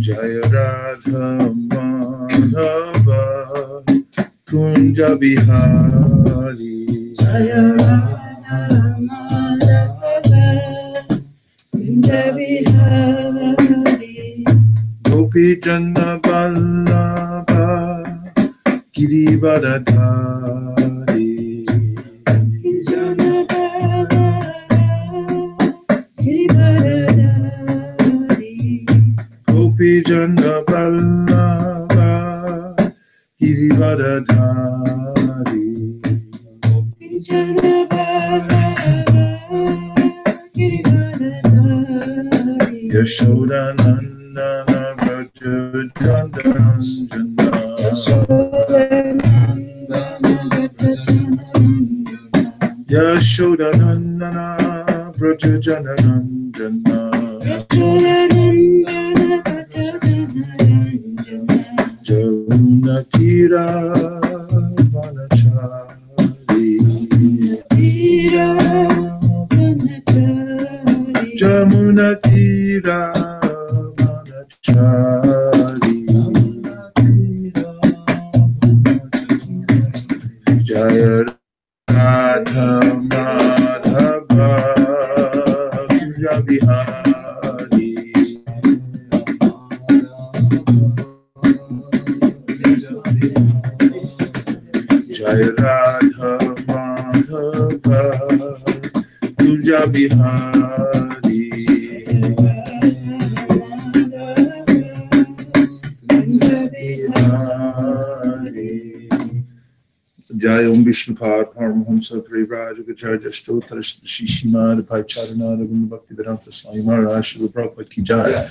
Jaya Radha Madhava Kunja Bihari. Jaya Radha Madhava Kunja Bihari. Gopi Jana Vallabha Girivardhari. Gopi Jana Vallabha Girivardhari. Gopi Jana Vallabha Girivardhari. Yashoda Nandana Braja Jandanandana. Yashoda Nandana Braja Jandanandana. Jamuna Tira Vanachari. Jamuna Tira Vanachari. Jaya Radha Madhava Kunja Bihari. Jaya Radha Madhava Kunja Bihari. Jai Om Vishnupad Paramahamsa Parivrajakacharya Stotra Shishimad Paicharana Ravindra Bhakti Vedanta Swami Maharaj Srila Prabhupada Ki Jai.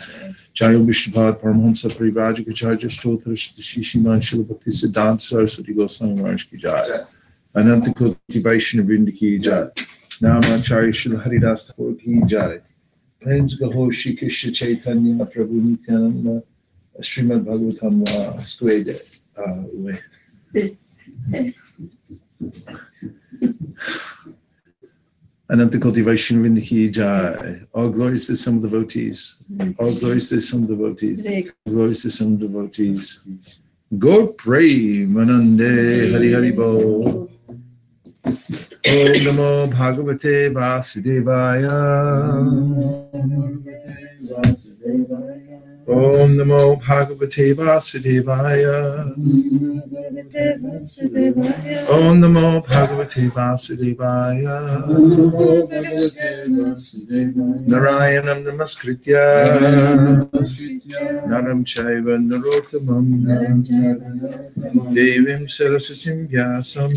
Jai Om Vishnupad Paramahamsa Parivrajakacharya Stotra Shishimad Srila Bhakti Siddhanta Saraswati Goswami Maharaj Ki Jai. Ananta Koti Vaishnava Vrinda Ki Jai. Namacharya Srila Haridas Thakur Ki Jai. Prams Gaho Shri Krishna Chaitanya Prabhu Nityananda Srimad Bhagavatam Square. Ananta Koti Vaishnava Vrinda Ki Jai. All glories to some devotees. All glories to some devotees. All glories to some devotees. Go pray Manande Hari Hari Bo. Om Namo Bhagavate Vasudevaya. Om Namo Bhagavate Vasudevaya. Om Namo Bhagavate Vasudevaya. Narayanam Namaskritya Naram Chaiva Narottamam Devim Saraswatim Vyasam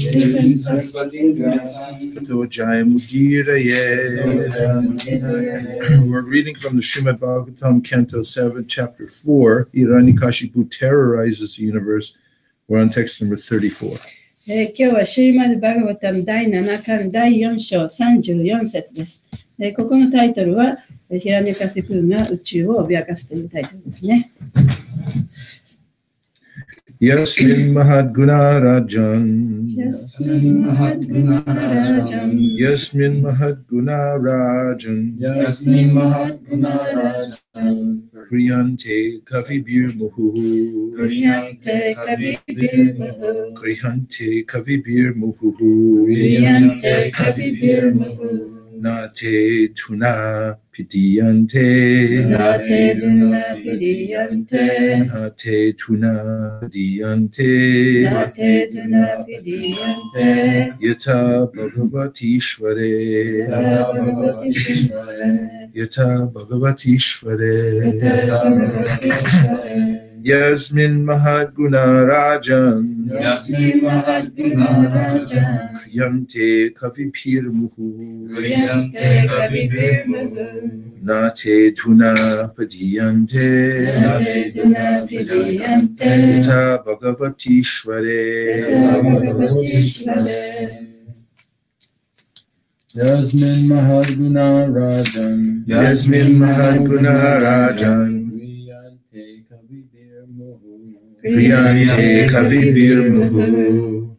Tato Jayamudiraye. We're reading from the Srimad Bhagavatam, Canto 7, Chapter 4. Hiranyakashipu terrorizes the universe. We're on text number 34. 今日はシュリマド・バガバタム第7巻第4章34節です。ここのタイトルはヒラニャカシプーが宇宙を脅かすというタイトルですね。Yasmin Mahad Guna Rajan. Yasmin Mahad Guna Rajan. Yasmin Mahad Guna Rajan. Yasmin Mahad Guna Rajan. Kriyante Kavibir Muhu. Kriyante Kavibir Muhu. Kriyante Kavibir Muhu. Kriyante Kavibir Muhu. Nate Tuna Pidiyante. Nate Tuna Pidiyante. Nate Tuna Pidiyante. Nate Tuna Pidiyante. Yata Bhagavati Shvare. Yata Bhagavati Shvare. Yata Bhagavati Shvare. Yata Bhagavati Shvare. Yasmin Mahad Guna Rajan. Yasmin Mahad Guna Rajan. Kriyante Kavibir Muhu. Kriyante Kavibir Muhu. Nate Tuna Padiyante. Nate Tuna Pidiyante. Yata Bhagavati Shvare. Yata Bhagavati Shvare. Yasmin Mahad Guna Rajan. Yasmin Mahad Guna Rajan. Kriyante Kavibir Muhu.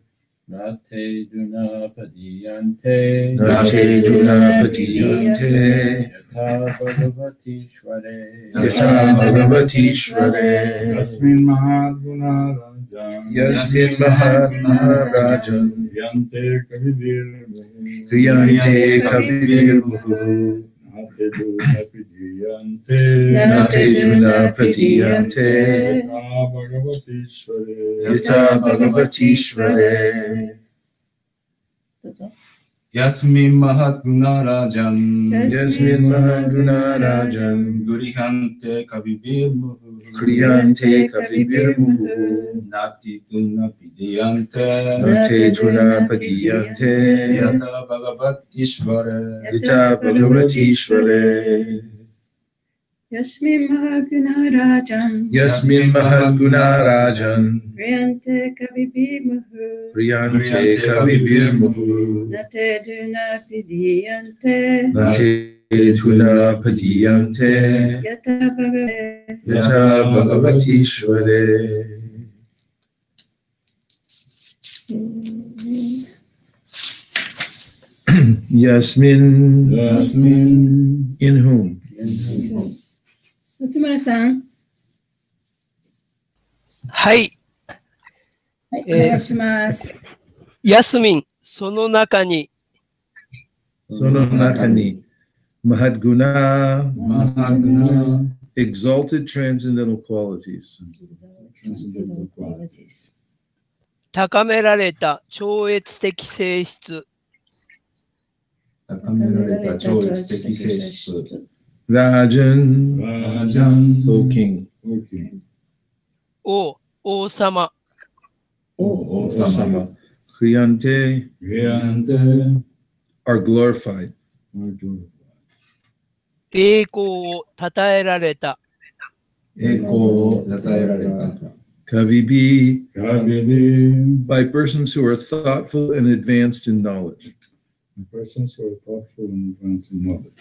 Nate Duna Padiyante Nate Juna Patiyante Yatha Bhagavati Shware Yatha Bhagavati Shware Yasmin Mahaguna Rajan Yasmin Maharajan Yante Kavibir Kriyante Kavir Muhu Nate Duna Padiyante Nate Juna Patiyante Yatha Bhagavati Shware Yatha Bhagavati Shware Yasmin Mahaguna Rajan Yasmin Mahaguna Rajan Gurihante Kavibir Muhu Kriyante Kavir Muhu Nati Tuna Pidiyante Nate Juna Patiyante Yata Bhagavati Shvare Yatha Bhagavati Shware Yasmin Mahaguna Rajan Yasmin Mahaguna Rajan Kriyante Kavibimuhu Priyante Kavibir Muhu Nate Duna Pidiyante Nate Tuna Patiyante Yata Bhagavate Yatha Bhagavati Shware Yasmin Yasmin in whom? 松村さん、はい、はい、お願いします。ヤスミン、その中に、その中に Mahadguna Mahaguna exalted transcendental qualities 高められた超越的性質、高められた超越的性質 Rajan Rajan O King Okay. 王様、王様 Kriyante Griyante are glorified 栄光を称えられた、栄光を称えられた Kavibi Kavibi by persons who are thoughtful and advanced in knowledge persons who are thoughtful and advanced in knowledge.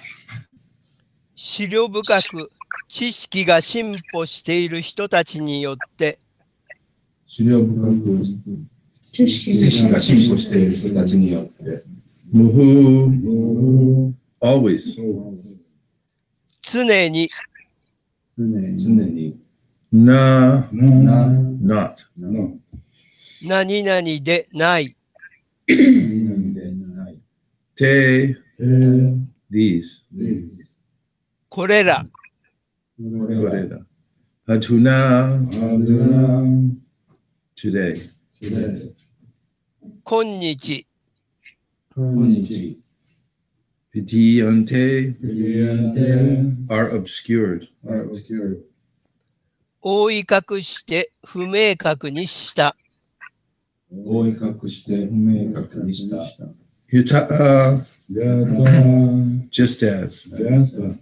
思慮深く知識が進歩している人たちによって資料深く知識が進歩している人たちによって Muhu always 常に常に Na No. not No. 何々でない何々でない Te these These. これらこれは Koreda Hatuna Aduna. today Today. 今日今日 Pitiyante Griyante are obscured are obscure. 覆い隠して不明確にした覆い隠して不明確にした Yuta Yata. just as Yata.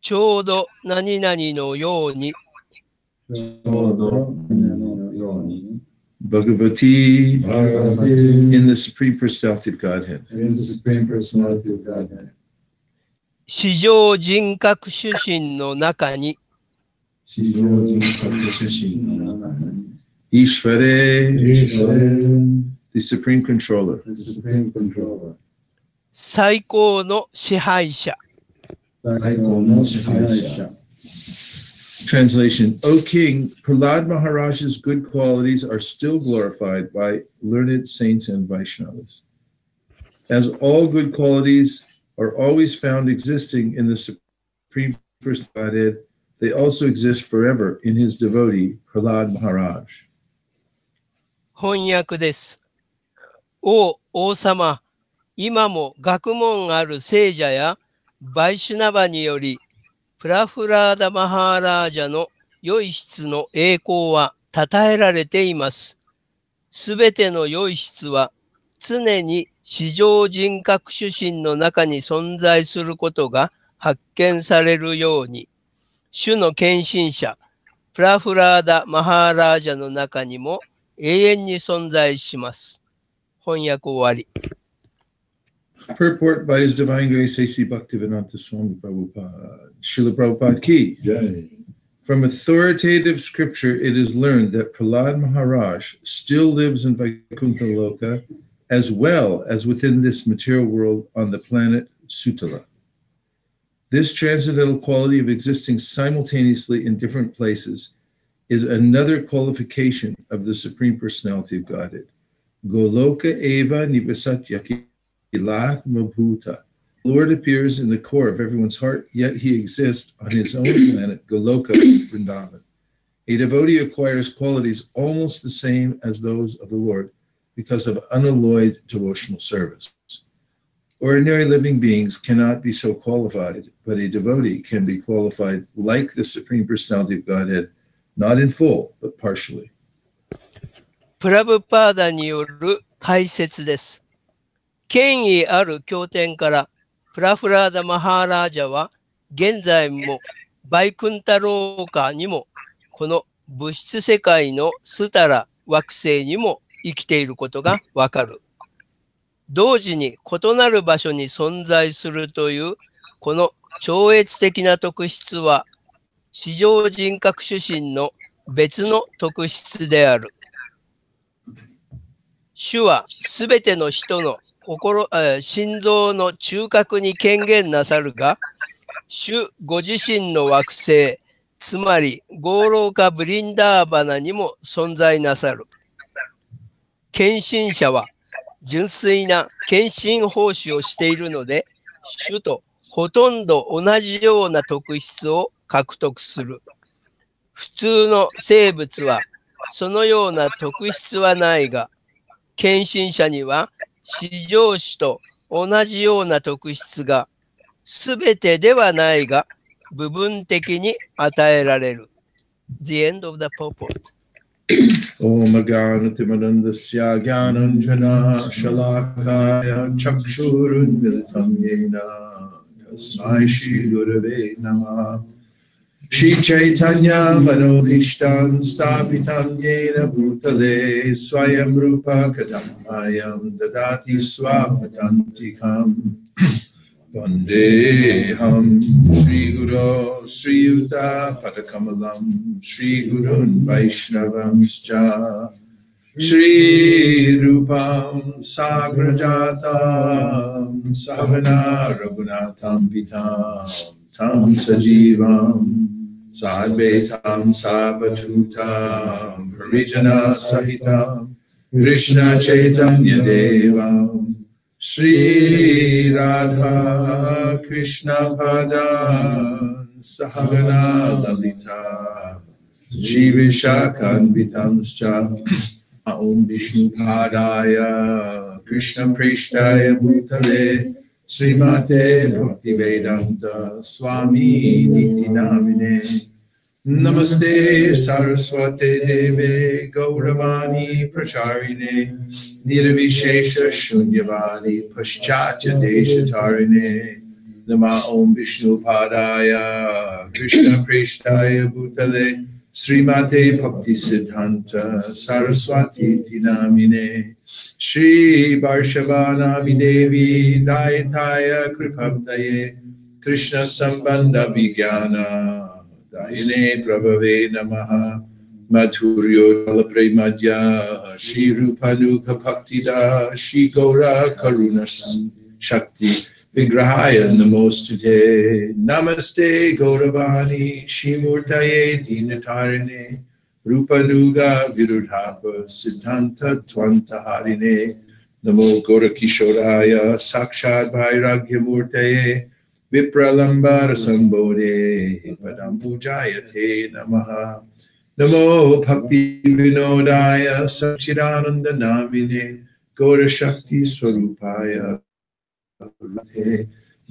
ちょうど何々のようにちょうどのように Bhagavati Bhagavati in the Supreme Personality of Godhead in the Supreme Personality of Godhead. 至上人格主神の中に至上人格主神の中に Ishvare Ishvara, the Supreme Controller the Supreme Controller. 最高の支配者最高の支配者 Translation O King, Prahlad Maharaj's good qualities are still glorified by learned saints and Vaishnavas. As all good qualities are always found existing in the Supreme First Godhead, they also exist forever in his devotee, Prahlad Maharaj. 翻訳です。王様、今も学問ある聖者やバイシュナバにより、プラフラーダ・マハーラージャの良い質の栄光は称えられています。すべての良い質は常に至上人格主神の中に存在することが発見されるように、主の献身者、プラフラーダ・マハーラージャの中にも永遠に存在します。翻訳終わり。Purport by His Divine Grace A.C. Bhaktivedanta Swami Prabhupada. Srila Prabhupada Ki. Jai. From authoritative scripture, it is learned that Prahlad Maharaj still lives in Vaikuntha Loka as well as within this material world on the planet Sutala. This transcendental quality of existing simultaneously in different places is another qualification of the Supreme Personality of Godhead. Goloka eva nivasatya kilath mabhuta. The Lord appears in the core of everyone's heart, yet he exists on his own planet, Goloka Vrindavan. A devotee acquires qualities almost the same as those of the Lord because of unalloyed devotional service. Ordinary living beings cannot be so qualified, but a devotee can be qualified like the Supreme Personality of Godhead, not in full, but partially. プラブパーダによる解説です。権威ある経典から、プラフラーダ・マハーラージャは、現在もバイクンタローカにも、この物質世界のスタラ惑星にも生きていることがわかる。同時に異なる場所に存在するという、この超越的な特質は、至上人格主神の別の特質である。主はすべての人の心臓の中核に権限なさるが、主ご自身の惑星、つまりゴーローカ・ブリンダーバナにも存在なさる。献身者は純粋な献身奉仕をしているので、主とほとんど同じような特質を獲得する。普通の生物はそのような特質はないが、献身者には至上主と同じような特質がすべてではないが部分的に与えられる。The end of the purport. Om Gyanatimanandasya Gyananjana Shalakaya Chakshurun Militam Yena Tasmai Shri Gurave Namah Shri Chaitanya Manobhishtam Stapitam Yena Bhutale Swayam Rupa Kadamayam Dadati Swapadantikam Vandeham Shri Guru Sri Yuta Padakamalam Shri Gurun Vaishnavamscha Shri Rupam Sagrajatam Savana Raghunatam Vitam Tam Sajivam Sadbetam Sabatutam Harijana Sahitam Krishna Chaitanya Devam Shri Radha Krishna Padan Sahagana Lalita Jivishakhan Vitamscha Om Vishnu Padaya Krishna Prishtaya Bhutale Srimate Bhaktivedanta Swami Niti Namine Namaste Saraswate Deve Gauravani Pracharine Nirvishesha Shunyavadi Paschatya Deshatarine Nama Om Vishnu Padaya Krishna Prishtaya Bhutale Srimate Bhakti Siddhanta Saraswati Tinamine Shri Varshavana Devi Dayataya Kripabdaye Krishna Sambandha Vijnana Dayane Prabhave Namaha Madhuryo Praimadya Shri Rupanuka Bhaktida Shri Gaura Karuna Shakti Vigrahaya Namostute Namaste Gauravani Shri Murtaye Dinatarine Rupanuga Virudhapa Siddhanta Tvantaharine Namo Gorakishoraya Sakshat Vairagya Murtaye Vipralambara Sambodhe Padambujayate Namaha Namo Bhakti Vinodaya Sachidananda Namine Gaura Shakti Swarupaya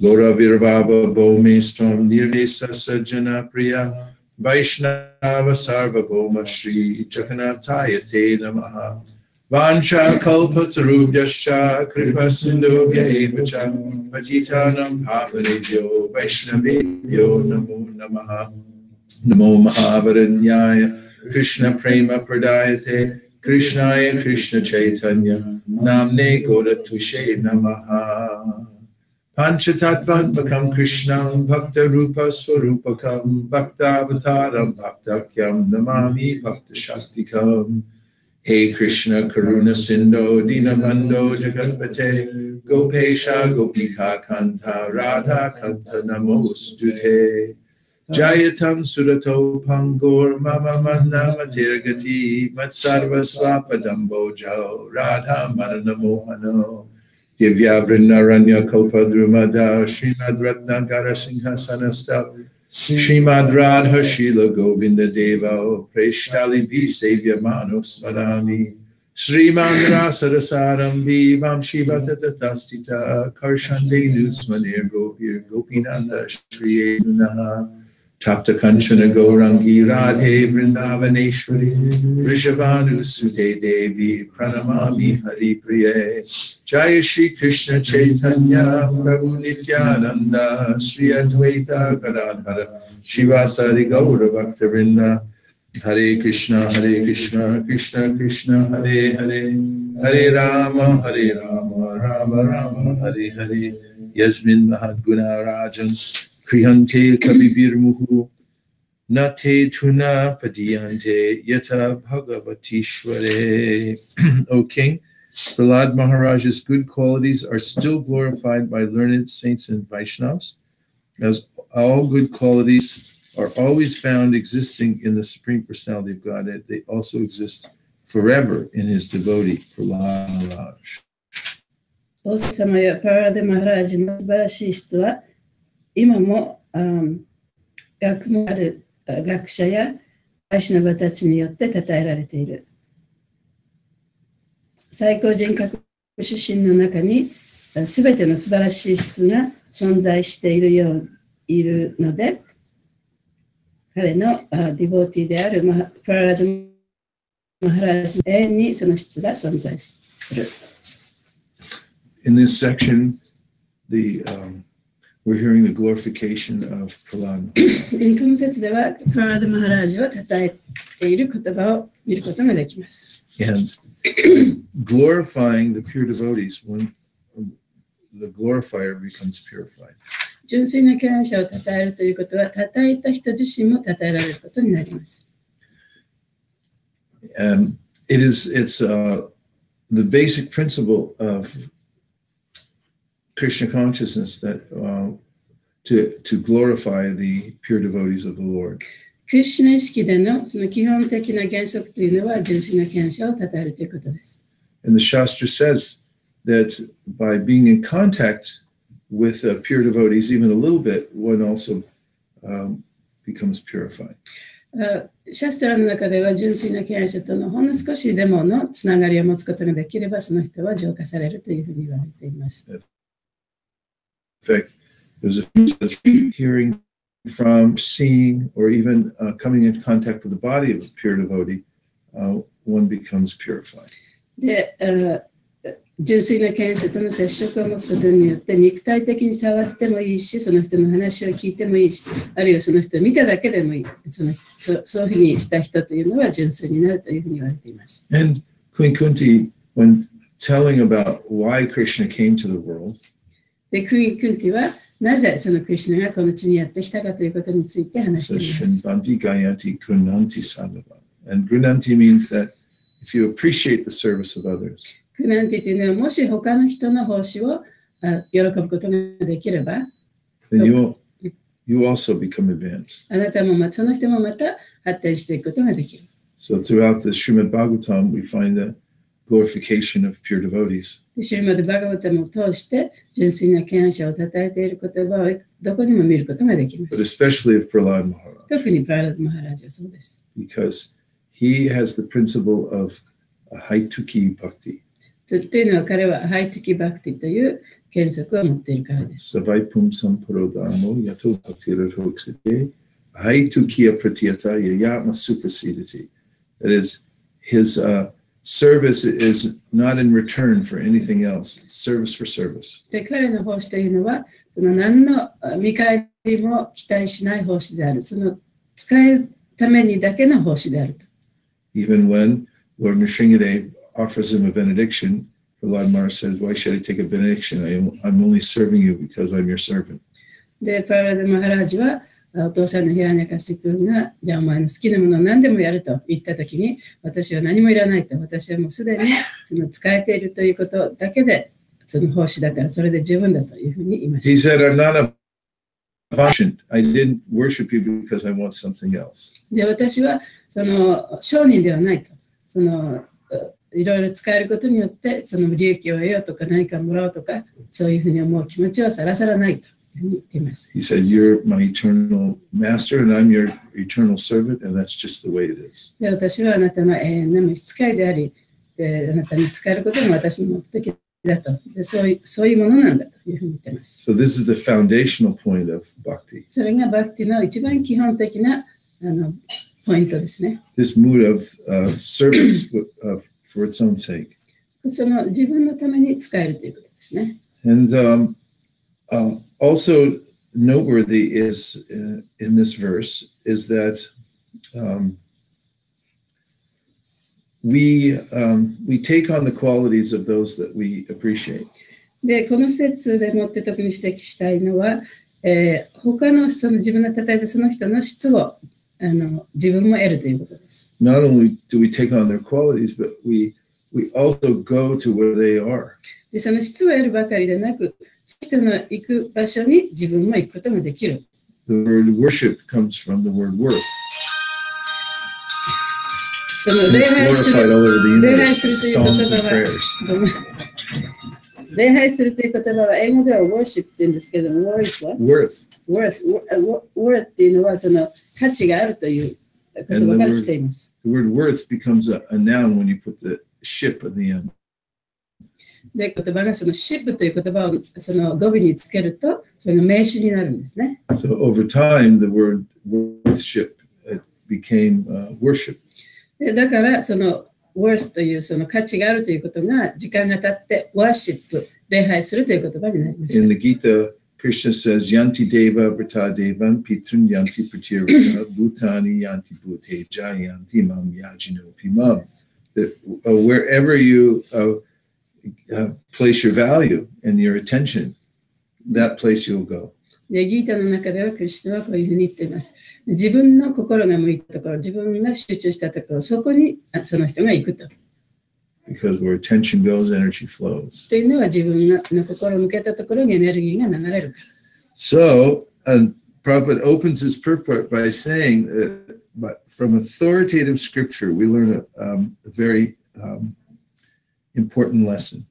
Gaura Virvava Bhomestram Nirvesa Sajjana Priya Vaishnava Sarvabhoma Shri Jagannathaya Te Namaha Vansha Kalpatarubhyascha Kripa Sindhubhya Evacha Patitanam Pavanebhyo Vaishnavebhyo Namo Namaha Namo Mahavaranyaya Krishna Prema Pradayate Krishnaya Krishna Chaitanya Namne Godatushe Namaha Panchatattvatmakam Krishnam Bhakta Rupa Swarupakam Bhakta Avataram Bhaktakyam Namami Bhakta Shaktikam. Hey Krishna Karuna Sindho Dinabandho Jagatpate Gopesha Gopika Kanta Radha Kanta Namostute Jayatam Surato Pangor Mama Manna Matirgati Matsarva Swapadambojo Radha Marana Mohano Divya Vrinaranya Kopadrumada Srimad Ratnagara Singhasanasta Srimad Radha Shila Govinda Deva Preshtali Bhi Sevya Manos Smarami Srimad Rasarasaram Vivam Shiva Tatatastita Karshande Nusmanir Gopir Gopinanda Shri Edunaha Tapta Kanchana Gaurangi Radhe Vrindavaneshwari Rishabhanu Sute Devi Pranamami Hari Priye Jaya Shri Krishna Chaitanya Prabhu Nityananda Shri Advaita Gadadhara Shivasari Gaura Bhaktavinda Hare Krishna Krishna Krishna Hare Hare Hare Rama Rama Rama Hare Hare Yasmin Mahadguna Rajan Krihante Kabibir Muhu Nate Tuna Padiyante Yata Bhagavatishvare. O King, Prahlad Maharaj's good qualities are still glorified by learned saints and Vaishnavas, as all good qualities are always found existing in the Supreme Personality of Godhead. They also exist forever in his devotee, Prahlad Maharaj. 王様やパラデマハラージの素晴らしい質は今も学もある学者やバイシュナバたちによって称えられている。最高人格出身の中にすべての素晴らしい質が存在しているので、彼のディボーティーであるパラダマハラージ永遠にその質が存在する。In this section, we're hearing the glorification of Prahlad. この説ではプラダマハラージを称えている言葉を見ることができます。And glorifying the pure devotees when the glorifier becomes purified. 純粋な敬愛者を称えるということは、称えた人自身も称えられることになります。It's the basic principle of Krishna consciousness that to glorify the pure devotees of the Lord. クリシュナ意識でのその基本的な原則というのは純粋な敬愛者を称えるということです。And the Shastra says that by being in contact with pure devotees, even a little bit, one also becomes purified. シャストラの中では純粋な敬愛者とのほんの少しでものつながりを持つことができれば、その人は浄化されるというふうに言われています。In fact, there's a few hearing from, seeing, or even coming in contact with the body of a pure devotee, one becomes purified. で、純粋な敬愛者との接触を持つことによって肉体的に触ってもいいし、その人の話を聞いてもいいし、あるいはその人を見ただけでもいい。そういうふうにした人というのは純粋になるというふうに言われています。And Queen Kunti, when telling about why Krishna came to the world, で、クイーン・クンティはなぜそのクリシュナがこの地にやってきたかということについて話しています。And Grunanti means that if you appreciate the service of others, グナンティというのはもし他の人の奉仕を喜ぶことができれば、then you also become advanced. あなたもその人もまた発展していくことができる。So throughout the Srimad Bhagavatam, we find the glorification of pure devotees. シュリマド・バガバタムを通して純粋な敬愛者を称えている言葉をどこにも見ることができま But す。 especially of Prahlad Maharaj, 特にプララダ・マハラージはそうです。because he has the principle of a haituki bhakti. というのは彼はハイトゥキ・バクティという原則を持っているからです。Savaipum samparodamo yato bhakti haitukiya pratyata yayatma suprasidati. That is, his service is not in return for anything else. Service for service. で、彼の奉仕というのは、その何の見返りも期待しない奉仕である。その使えるためにだけの奉仕であると。Even when Lord Nrsingadev offers him a benediction, Prahlad Maharaj says, why should I take a benediction? I'm only serving you because I'm your servant. で、プララダ・マハラージは、お父さんのヒラニャカシ君が、じゃあお前の好きなものを何でもやると言ったときに、私は何もいらないと、私はもうすでにその使えているということだけで、その奉仕だからそれで十分だというふうに言いました。He said, I'm not a function. I didn't worship you because I want something else. で、私はその商人ではないと。そのいろいろ使えることによって、その利益を得ようとか何かもらおうとか、そういうふうに思う気持ちはさらさらないと。He said, you're my eternal master and I'm your eternal servant, and that's just the way it is. で、私はあなたの永遠な召使いであり、で、あなたに使えることが私の目的だと。で、そういうものなんだというふうに言っています。So this is the foundational point of bhakti. それがバクティの一番基本的なポイントですね。This mood of service for its own sake. その自分のために使えるということですね。And also noteworthy is in this verse is that we take on the qualities of those that we appreciate. で、この説でもって特に指摘したいのは、他のその自分の称えたその人の質を自分も得るということです。Not only do we take on their qualities, but we also go to where they are. で、その質を得るばかりでなく、人の行く場所に自分も行くことができる。The word worship comes from the word worth. その礼拝するという言葉は、礼拝するという言葉は英語では worship って言うんですけども、worth っていうのはその価値があるという言葉から来ています。The word worth becomes a noun when you put the ship at the end. で、言葉がその ship という言葉をその語尾につけると、それが名詞になるんですね。So over time, the word worship became worship. で、だからその worth というその価値があるということが時間が経ってworship 礼拝するという言葉になりました。In the Gita, Krishna says, Yanti Deva Vrata Devan Pitrun Yanti Pratirvata Bhutani Yanti Bhuteja Yanti Mam Yajino Pimam. Wherever you place your value and your attention, that place you'll go. で、ギータの中ではクリシュナはこういうふうに言っています。自分の心が向いたところ、自分が集中したところ、そこにその人が行くと。Because where attention goes, energy flows. というのは自分の心を向けたところにエネルギーが流れるから。So, Prabhupada opens his purport by saying that but from authoritative scripture, we learn a very important lesson.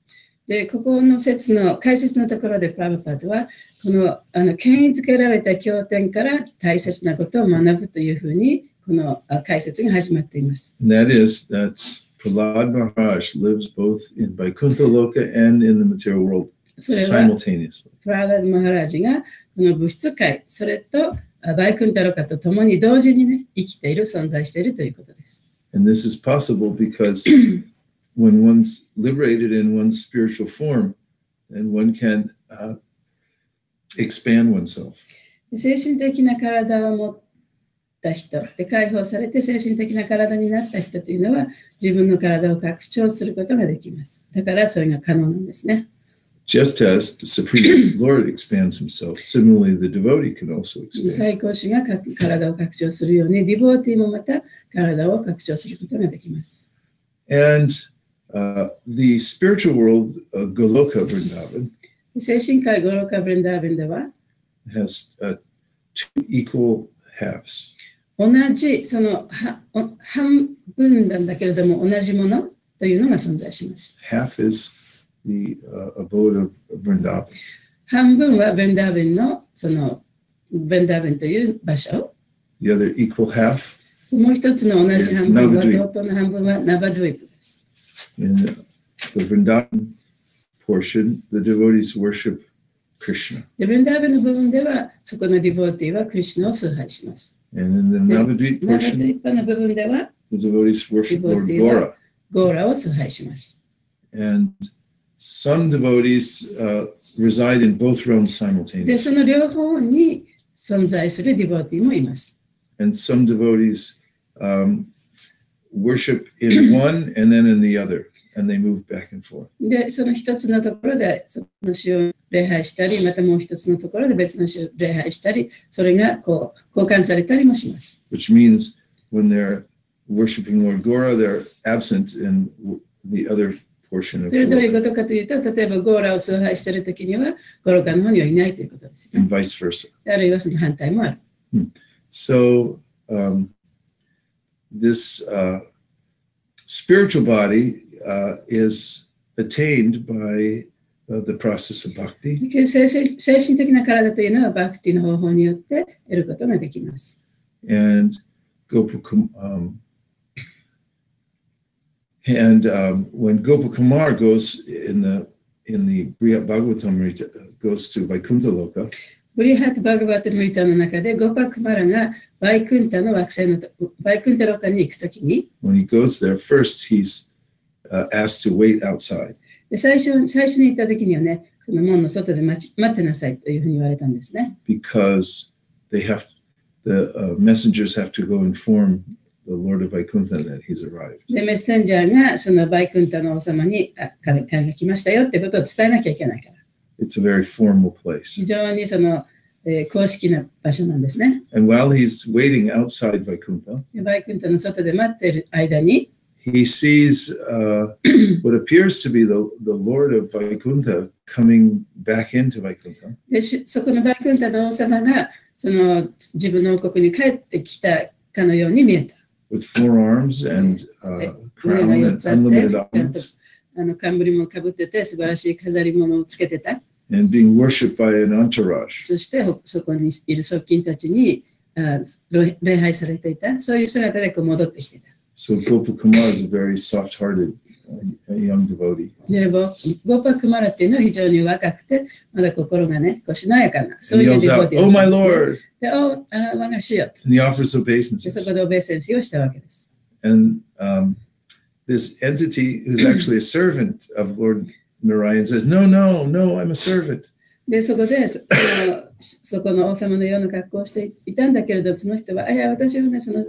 で、ここの説の解説のところでプラブパドは、この権威づけられた経典から大切なことを学ぶというふうに、この解説が始まっています。And that is that Prahlad Maharaj lives both in Vaikuntha Loka and in the material world simultaneously. プラハラダ・マハラージがこの物質界、それとバイクンタロカと共に同時にね、生きている、存在しているということです。And this is possible because when one's liberated in one's spiritual form, then one can expand oneself. 精神的な体を持った人で解放されて精神的な体になった人というのは自分の体を拡張することができます。だからそれが可能なんですね。Just as the Supreme Lord expands himself, similarly the devotee can also expand. 最高主が体を拡張するように、ディボーティもまた体を拡張することができます。And the spiritual world, Goloka Vrindavan, 精神界ゴロカブレンダーベンでは has two equal halves. 同じその半分なんだけれども同じものというのが存在します。Half is the abode of Vrindavan. 半分はブレンダーベンのそのブレンダーベンという場所。The other equal half もう一つの同じ半分は同等の半分はナバドゥイプです。In the Vrindavan portion, the devotees worship Krishna. でブレンダーベンの部分ではそこのディボーティはクリシュナを崇拝します。And in the Navadvip portion, ナバドゥイプの部分では the devotees worship ディボー Lord ティは Gora. ゴーラを崇拝します。And some devotees reside in both realms で、そ simultaneously. の両方に存在するディボーティもいます。And some devotees worship in one and then in the other and they move back and forth. で、その一つのところでその主を礼拝したり、またもう一つのところで別の主を礼拝したり、それがこう交換されたりもします。Which means when they're worshiping Lord Gora, they're absent in the other portion of それどういう Gora, ことかというと、例えばゴーラを崇拝しているときには、ゴロカの方にはいないということですよね。 and vice versa. あるいはその反対もある。So this spiritual body is attained by the process of bhakti. 精神的な体というのはバクティの方法によって得ることができます。And when Gopakumar goes in the Brihad Bhagavatam goes to Vaikuntha Loka, ブリハット・バグバット・ムリタの中でゴパクマラがバイクンタの惑星のバイクンタロカに行くときに、when he goes there, first he's asked to wait outside. で最初に行ったときにはね、その門の外で待ってなさいというふうに言われたんですね。Because the messengers have to go inform the Lord of Vaikuntha that he's arrived. で、メッセンジャーがそのバイクンタの王様に彼が来ましたよってことを伝えなきゃいけないから。It's a very formal place. 非常にその、公式な場所なんですね。And while he's waiting outside Vaikuntha, でバイクンタの外で待っている間に、he sees what appears to be the Lord of Vaikuntha coming back into Vaikuntha. でそこのバイクンタの王様がその自分の王国に帰ってきたかのように見えた。With four arms and crown and unlimited opulence. 冠もかぶってて素晴らしい飾り物をつけてた。And being worshipped by an entourage. そしてそこにいる側近たちに礼拝されていた。そういう姿でこう戻ってきてた。So Gopakumar is a very soft-hearted young devotee. でゴパクマラっていうのは非常に若くて、まだ心がね、こうしなやかな、そういうディボティー Oh my Lord! で、我が主よ。And he offers で、 obeisance. そこでオベイセンスをしたわけです。And this entity, who's actually a servant of Lord Narayan, says, No, I'm a servant. で、そこでそこの王様のような格好をしていたんだけれど、その人は、いや、私はね、その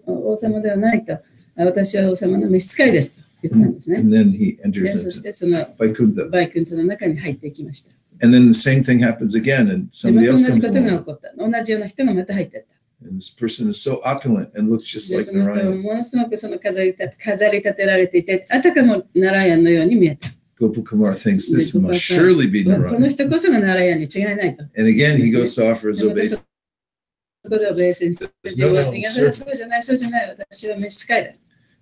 王様ではないと。私は王様の召使いですと言ったんですね。And then he enters で、そして into その Vaikuntha. バイクンタの中に入っていきました。 And then the same thing happens again, and で、ま somebody た else 同じ comes ことが起 along. こった。同じような人がまた入っていった。And this person is so opulent and looks just で、 like その人は Narayan. ものすごくその飾り立てられていて、あたかもナラヤンのように見えた。Gopakumar thinks this で must surely be この Narayan. 人こそがナラヤンに違いないと。 And again, he goes to offer his でまた obeisance. そこでオベイセンス。 No, no, そうじゃない、そうじゃない、私は召使いだ。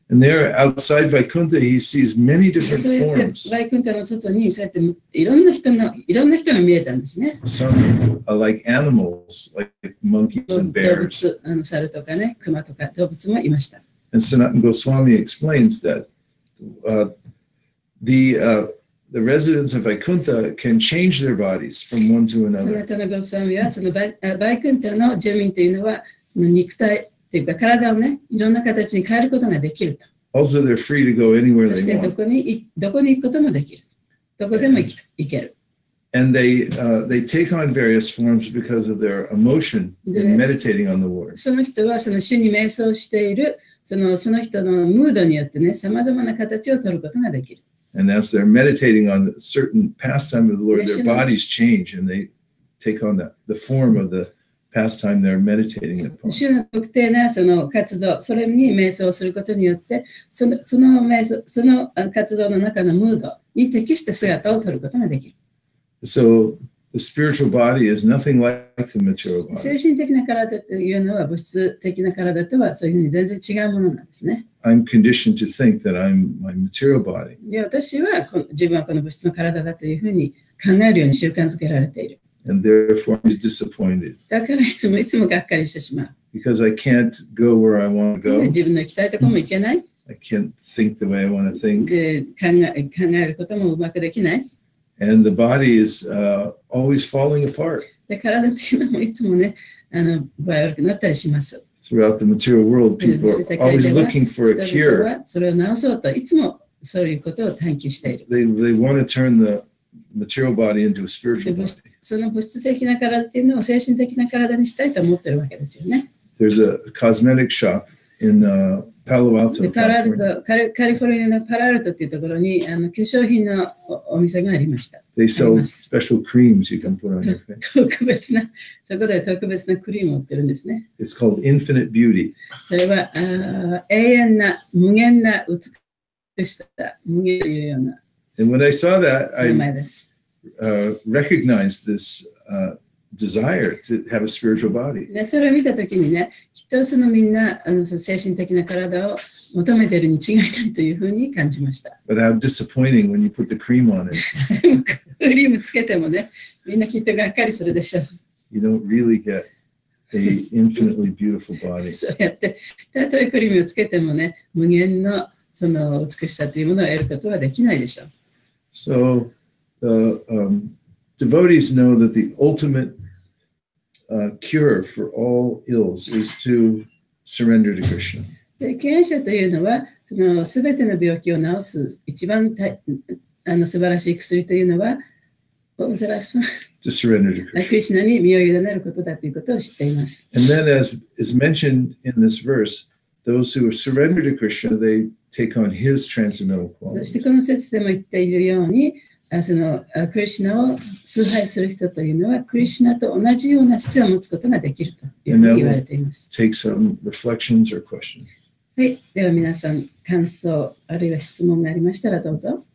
And there, outside Vaikuntha, he sees many different そうやって forms. バイクンタの外にそうやっていろんな人が見えたんですね。 Some are like animals, like monkeys 動 and bears. 物、猿とかね、熊とか動物もいました。 And Sanatana Goswami explains that the residents of Vaikuntha can change their bodies from one to サナ another. タナゴスワミはそのバイクンタの住民というのはその肉体っていうか体をね、いろんな形に変えることができると。 Also, they're free to go anywhere そし they てど want. こに行くこともできる。どこでも行ける。 And they take on various forms because of their emotion in Yes. meditating on the Lord. その人はその主に瞑想しているその人のムードによってね、さまざまな形を取ることができる。 And as they're meditating on a certain pastime of the Lord, Yes, their you know. bodies change and they take on the form of the pastime they're meditating upon. 主の特定なその活動、それに瞑想することによって、その活動の中のムードに適して姿を取ることができる。So the spiritual body is nothing like the material 精 body. 神的な体というのは物質的な体とはそういうふうに全然違うものなんですね。I'm conditioned to think that I'm my material body. で、私は自分はこの物質の体だというふうに考えるように習慣づけられている。And therefore he's disappointed だからいつもがっかりしてしまう。 because I can't go where I want to go. 自分の行きたいところも行けない。 I can't think the way I want to think. で、考えることもうまくできない。 And the body is always falling apart で、体っていうのもいつもね、具合悪くなったりします。 throughout the material world. で People 物質世 are 界 always では looking for a 人々 cure. はそれを治そうといつもそういうことを探求している。 They want to turn the material body into a で spiritual body. その物質的な体っていうのを精神的な体にしたいと思ってるわけですよね。 There's a cosmetic shop in Palo Alto, でパラアル California. トカリフォルニアのパラアルトっていうところに化粧品のお店がありました。 They sell あります。 special creams you can put on your face. 特別な、そこで特別なクリームを売ってるんですね。 It's called Infinite Beauty. それは永遠な無限な美しさ、無限というような And when I saw that, 名 I 前です。 recognized this desire to have a spiritual body. でそれを見たときにね、きっとそのみんなその精神的な体を求めているに違いないというふうに感じました。 But how disappointing when you put the cream on it. クリームつけてもね、みんなきっとがっかりするでしょう。 You don't really get a infinitely beautiful body. そうやって、たとえクリームをつけてもね、無限のその美しさというものを得ることはできないでしょう。 So the devotees know that the ultimate cure for all ills is to surrender to Krishna. で経営者というのは、そのすべての病気を治す一番素晴らしい薬というのは、What was the last one? To surrender to ク Krishna. リシュナに身を委ねることだということを知っています。 And then, as is mentioned in this verse, those who surrender to Krishna, they take on his transcendental そして qualities. この説でも言っているように、そのクリシュナを崇拝する人というのは、クリシュナと同じような質を持つことができるというふうに言われています。 Take some reflections or questions. はい、では皆さん、感想あるいは質問がありましたらどうぞ。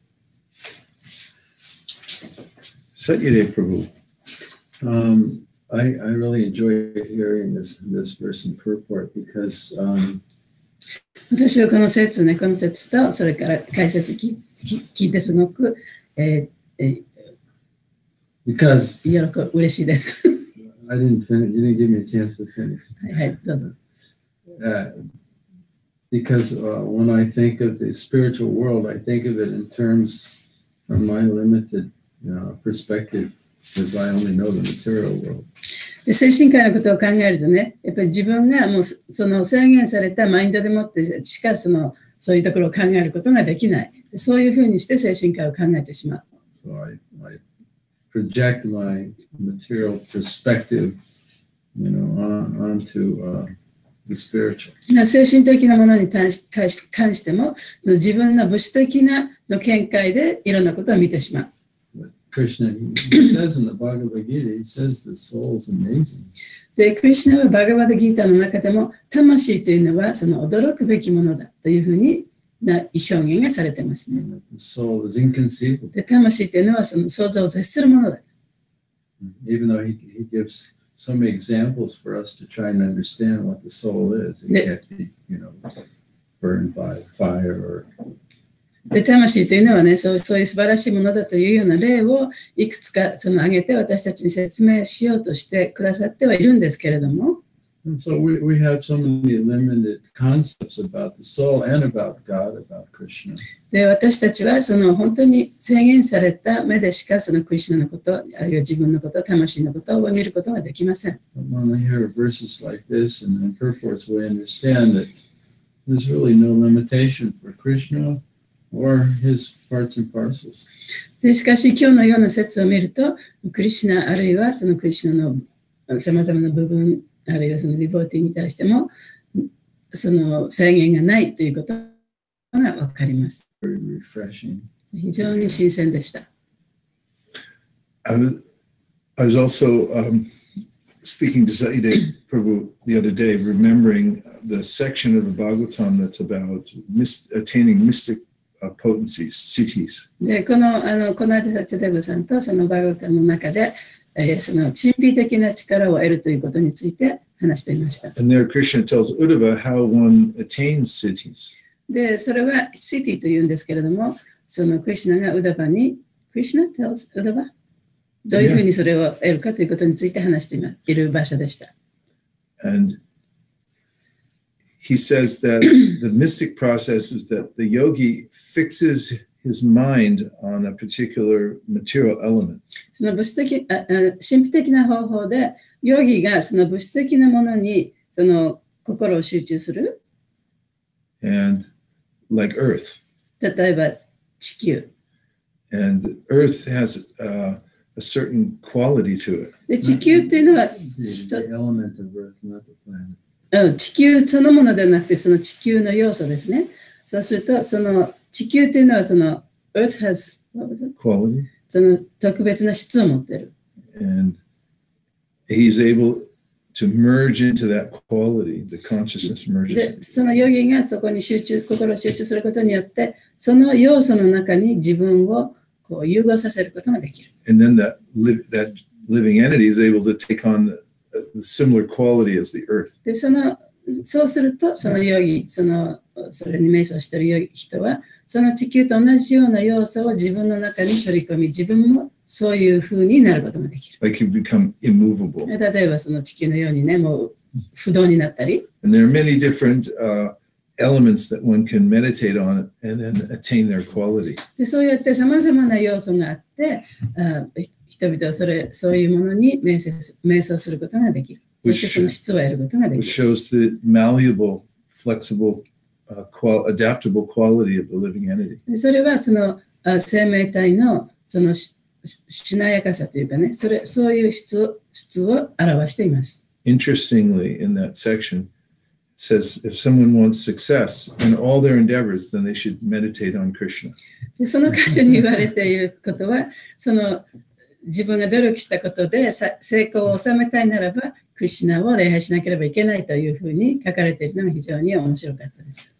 Satyadeva Prabhu. I really enjoy hearing this verse in purport because 私はこの説ね、この説と、それから解説聞いてすごく、嬉しいです。 I didn't finish. You didn't give me a chance to finish. はい、どうぞ。Because when I think of the spiritual world, I think of it in terms from my limited perspective, because I only know the material world. で精神科医のことを考えるとね、やっぱり自分がもうその制限されたマインドでもってしかそういうところを考えることができない。そういうふうにして精神科医を考えてしまう。So I project my material perspective, onto the spiritual. 精神的なものに関しても、自分の物質的な見解でいろんなことを見てしまう。Krishna, he says in the Bhagavad Gita, he says the soul is amazing. で、クリシュナはバガバダギータの中でも、魂というのはその驚くべきものだというふうに表現がされていますね。The soul is inconceivable. で、魂というのはその想像を絶するものだ。Even though he gives so many examples for us to try and understand what the soul is, it can't be, burned by fire or. で魂というのはね、そういう素晴らしいものだというような例をいくつか挙げて私たちに説明しようとしてくださってはいるんですけれども。And so we have so many limited concepts about the soul and about God, about Krishna. で私たちはその本当に制限された目でしかそのクリシュナのこと、あるいは自分のこと、魂のことを見ることができません。But when we hear verses like this and purports, we understand that there's really no limitation for Krishna or his parts and parcels. でしかし今日のような説を見ると、クリシュナあるいはそのクリシュナのさまざまな部分、あるいはそのディボーティーに対してもその制限がないということが分かります。Very refreshing. 非常に新鮮でした。I was also speaking to Satyadeva Prabhu the other day, remembering the section of the Bhagavatam that's about attaining mystic potencies, siddhis. でこの間サチャデヴァさんとそのバーガータの中で、その神秘的な力を得るということについて話していました。And there Krishna tells Uddhava how one attains siddhis. でそれはシティというんですけれども、そのクリシュナがウダバに、クリシュナ tells ウダバどういうふうにそれを得るかということについて話している場所でした。And he says that the mystic process is that the yogi fixes his mind on a particular material element. その物質的、神秘的な方法で、ヨギがその物質的なものにその心を集中する。And like Earth. 例えば地球。And Earth has a certain quality to it. で地球っていうのは The element of earth, not the planet. 地球そのものではなくて、その地球の要素ですね。そうすると、その地球というのは、その Earth has quality. その特別な質を持っている。And he's able to merge into that quality, the consciousness で、 merges. そのヨギがそこに心を集中することによって、その要素の中に自分をこう融合させることができる。And then that living entity is able to take on the similar quality as the earth. で、そうすると、そのヨギ、それに瞑想している人は、その地球と同じような要素を自分の中に取り込み、自分もそういう風になることができる。Like you become immovable. 例えばその地球のようにね、もう不動になったり。And there are many different elements that one can meditate on and then attain their quality. で、そうやって様々な要素があって、人々はそういうものに瞑想することができる。そしてその質を得ることができる。Which shows the malleable, flexible, adaptable quality of the living entity. で、それはその生命体のそのしなやかさというかね、そういう質を表しています。Interestingly, in that section, it says if someone wants success in all their endeavors, then they should meditate on Krishna. で、その箇所に言われていることは、その自分が努力したことで成功を収めたいならば、クリシュナを礼拝しなければいけないというふうに書かれているのが非常に面白かったです。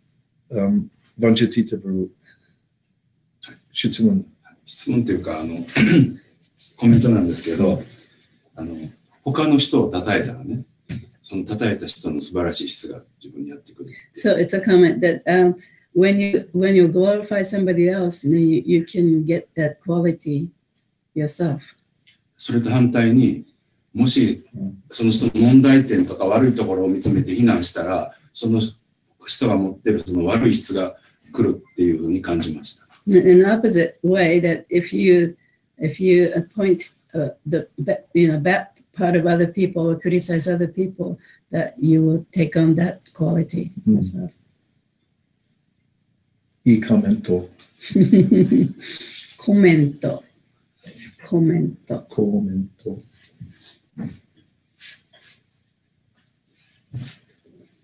Veishesika Prabhu. 質問というかコメントなんですけど、他の人を称えたらね、その称えた人の素晴らしい質が自分にやってくる。So it's a comment that when you glorify somebody else, you can get that quality yourself. それと反対に、もしその人の問題点とか悪いところを見つめて非難したら、その人が持っているその悪い質が来るっていうふうに感じました。In the opposite way, that if you point the bad part of other people or criticize other people, that you will take on that quality as well. いいコメント。コメント。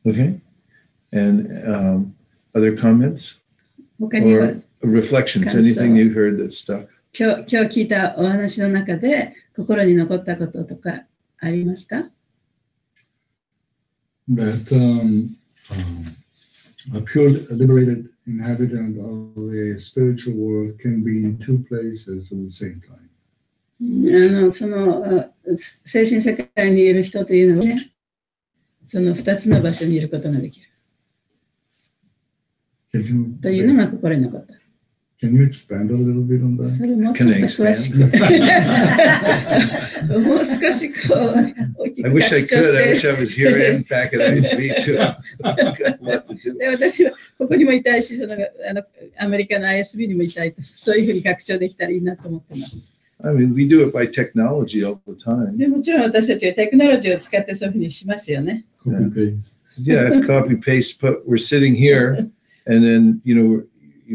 Okay. And other comments? 他には Or reflections, anything you heard that stuck? 今日聞いたお話の中で心に残ったこととかありますか？ That a pure liberated inhabitant of the spiritual world can be in two places at the same time. その精神世界にいる人というのはね、その2つの場所にいることができる。というのが心に残った。Can you expand a little bit on that? それもちょっと詳しく。もう少しこう大きく I wish I could. I wish I was here in back at ISB too. で、私はここにもいたいし、アメリカの ISB にもいたいと、そういうふうに拡張できたらいいなと思ってます。I mean, we do it by technology all the time. でもちろん私たちはテクノロジーを使ってそういうふうにしますよね。Copy paste. Yeah, copy paste. But we're sitting here, and then you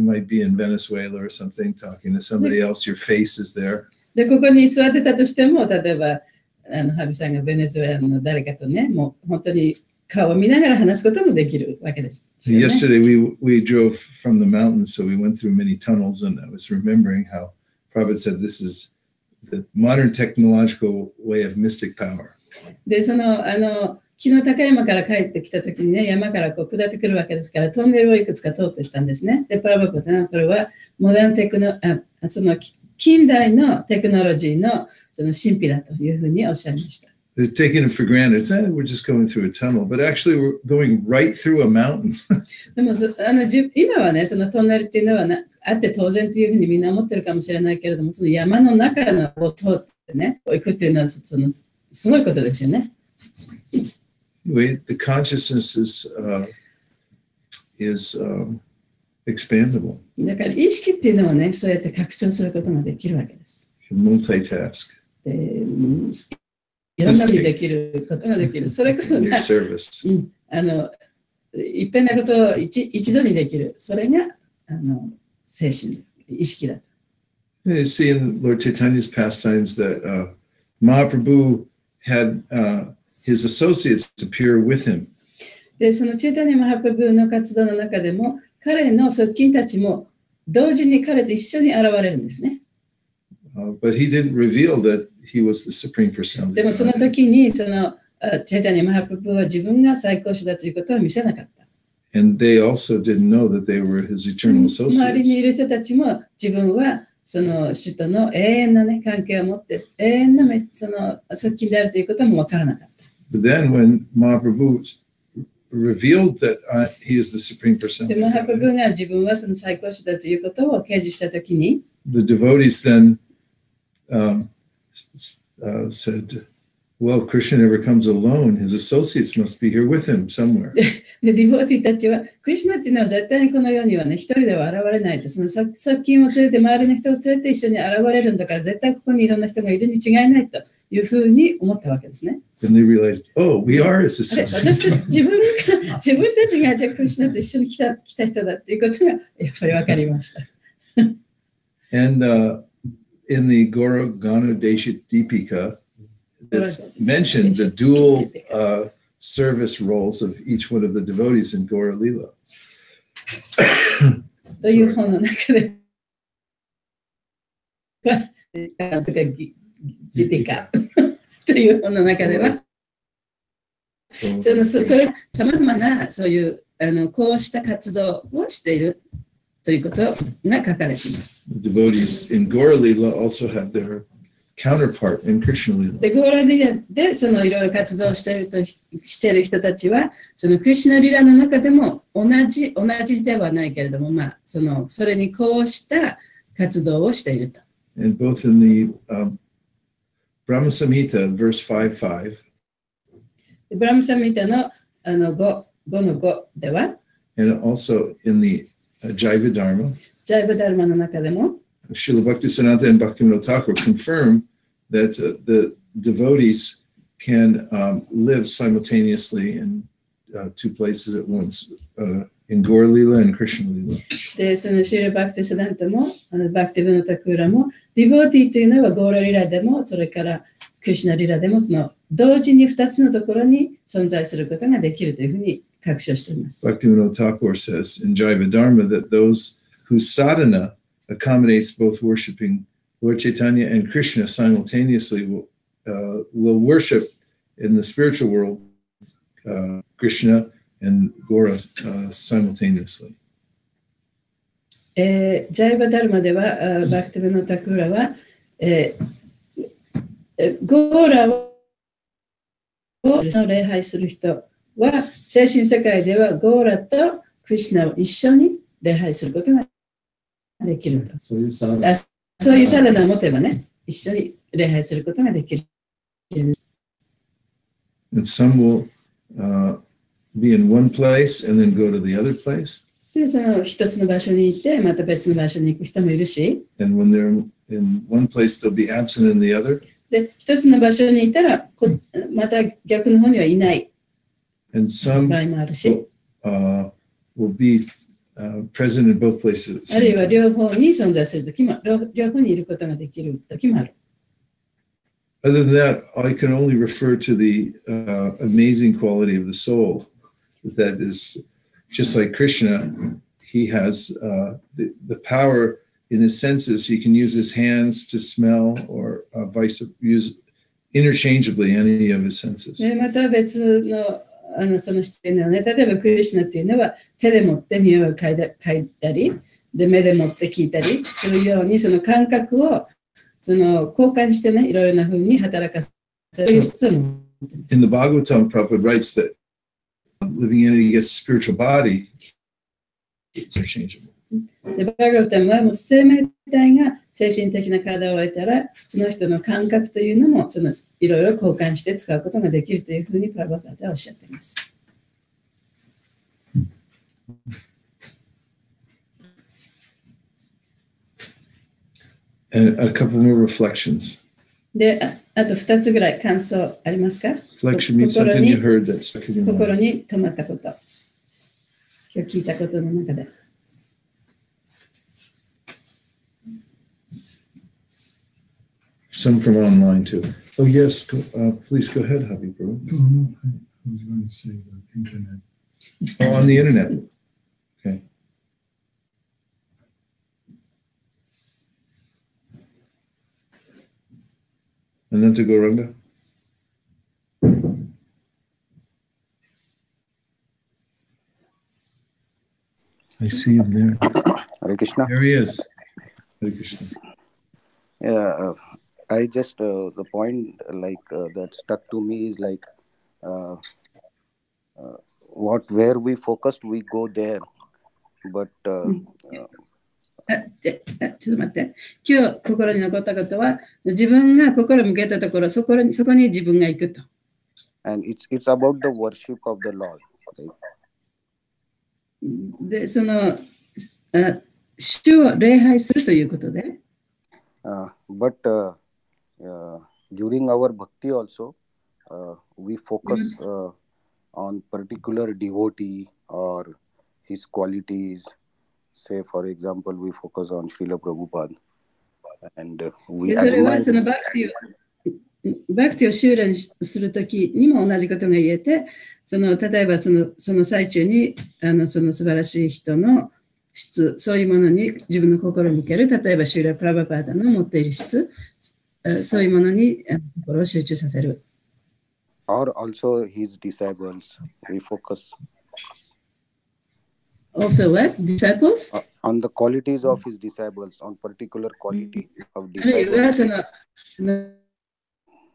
might be in Venezuela or something talking to somebody else. Your face is there. で、ここに座ってたとしても、例えばハビさんがベネズエラの誰かとね、もう本当に顔を見ながら話すこともできるわけです。Yesterday we drove from the mountains, so we went through many tunnels, and I was remembering how Prabhu said this is the modern technological way of mystic power. で、昨日高山から帰ってきたときにね、山からこう下ってくるわけですから、トンネルをいくつか通ってきたんですね。で、プラバコはこれはモダン近代のテクノロジーのその神秘だというふうにおっしゃいました。They're taking it for granted. We're just going through a tunnel, but actually we're going right through a mountain. でも今はね、そのトンネルっていうのはあって当然というふうにみんな思ってるかもしれないけれども、その山の中を通ってね、行くっていうのはすごいことですよね。The consciousness is expandable. だから意識っていうのはね、そうやって拡張することができるわけです。Multitask. で、いろんなふうにできることができる。それこそが、いっぺんなことを一度にできる。それが精神、意識だ。You see in Lord Chaitanya's pastimes that Mahaprabhu had his associates appear with him. で、そのチェタニマハプラブの活動の中でも、彼の側近たちも同時に彼と一緒に現れるんですね。But he didn't reveal that he was the supreme personality. でもその時にそのチェタニマハプラブは自分が最高主だということを見せなかった。And they also didn't know that they were his eternal 周りに associates. いる人たちも自分はその主との永遠な、ね、関係を持って永遠なその側近であるということも分からなかった。But then when Mahaprabhu revealed that he is the supreme で、マハプラ personality, ブが自分はその最高主だということを掲示したときに、the devotees then said, well, Krishna never comes alone. His associates must be here with him somewhere. でディボーティーたちは、クリシュナっていうのは絶対にこの世にはね、一人では現れないと、その側近を連れて、周りの人を連れて一緒に現れるんだから、絶対ここにいろんな人がいるに違いないというふうに思ったわけですね。Then they realized, oh, we are his あれ、 associates. 自分たちがじゃあクリシュナと一緒に来た人だっていうことがやっぱり分かりました。And in the Gauragana Desha Deepika, it's mentioned the dual service roles of each one of the devotees in Gaura Lila. という本の中で、ディピカという本の中では、それさまざまなそういうこうした活動をしているということが書かれています。The devotees in Gaura Lila also have their counterpart in Krishna Lila. で、ゴーラリラでそのいろいろ活動している人たちは、そのクリシュナリラの中でも同じではないけれども、まあ、それにこうした活動をしていると。And both in the Brahma Samhita, verse 5.5, ブラムサミタの5の5では、and also in the Jaiva Dharma, ジャイバダルマの中でも、Srila Bhaktisiddhanta and Bhaktivinoda Thakur confirm that the devotees can live simultaneously in two places at once, in Gaura Lila and Krishna Lila. で、そのシーラ・バクティスダンタも、バクティブノタクーラも、ディボーティーというのはゴーラリラでも、それからクリシュナリラでも、その同時に2つのところに存在することができるというふうに確証しています。Bhaktivinoda Thakur says in Jaiva Dharma that those whose sadhana accommodates both worshiping Lord Chaitanya and Krishna simultaneously will worship in the spiritual world Krishna and Gaura simultaneously. ジャイバダルマでは、バクティブノタクーラは、ゴーラを礼拝する人は、精神世界ではゴーラとクリシュナを一緒に礼拝することができると。そういうサラダを持てばね、一緒に礼拝することができる。And some will be in one place and then go to the other place. で、その一つの場所にいて、また別の場所に行く人もいるし、And when they're in one place, they'll be absent in the other. で、一つの場所にいたら、また逆の方にはいない場 And some 合もあるし、 will be present in both places. あるいは両方に存在するときも、両方にいることができるときもある。Other than that, I can only refer to the amazing quality of the soul. That is just like Krishna, he has the power in his senses. He can use his hands to smell or use interchangeably any of his senses. で、また別のその質のね、例えばクリシュナっていうのは手で持って匂いを嗅いだり、で目で持って聞いたりするように、その感覚をその交換してね、いろいろな風に働かせる質を持っています。In the Bhagavatam, Prabhupada writes that living entity gets spiritual body, it's interchangeable. で、バーガウタムはもう生命体が精神的な体を得たら、その人の感覚というのもそのいろいろ交換して使うことができるというふうにプラバカータはおっしゃっています。And a couple more reflections. で、あと2つぐらい感想ありますか？ Reflection means something you heard that stuck in your 心 mind. に留まったこと。今日聞いたことの中で。Some from online too. Oh yes, please go ahead, Habib. Oh, no, I was going to say the internet. Oh, on the internet. Okay. Ananta Gauranga. I see him there. Hare Krishna. There he is. Hare Krishna. Yeah, I just the point that stuck to me is like where we focused, we go there. But ちょっと待って。今日心に残ったことは、自分が心を向けたところ、そこに自分が行くと。and it's about the worship of the Lord. Right? で、その主を礼拝するということで。But during our bhakti also, we focus on particular devotee or his qualities. Say, for example, we focus on Srila Prabhupada, and we それは admire. そのバクティを修練するときにも同じことが言えて、例えばその最中にその素晴らしい人の質、そういうものに自分の心を向ける。例えばシューラ・プラバパーダの持っている質、そういうものに心を集中させる。Or also his disciples, we focus. Also what? Disciples? On the qualities of his disciples, on particular quality of あるいは disciples.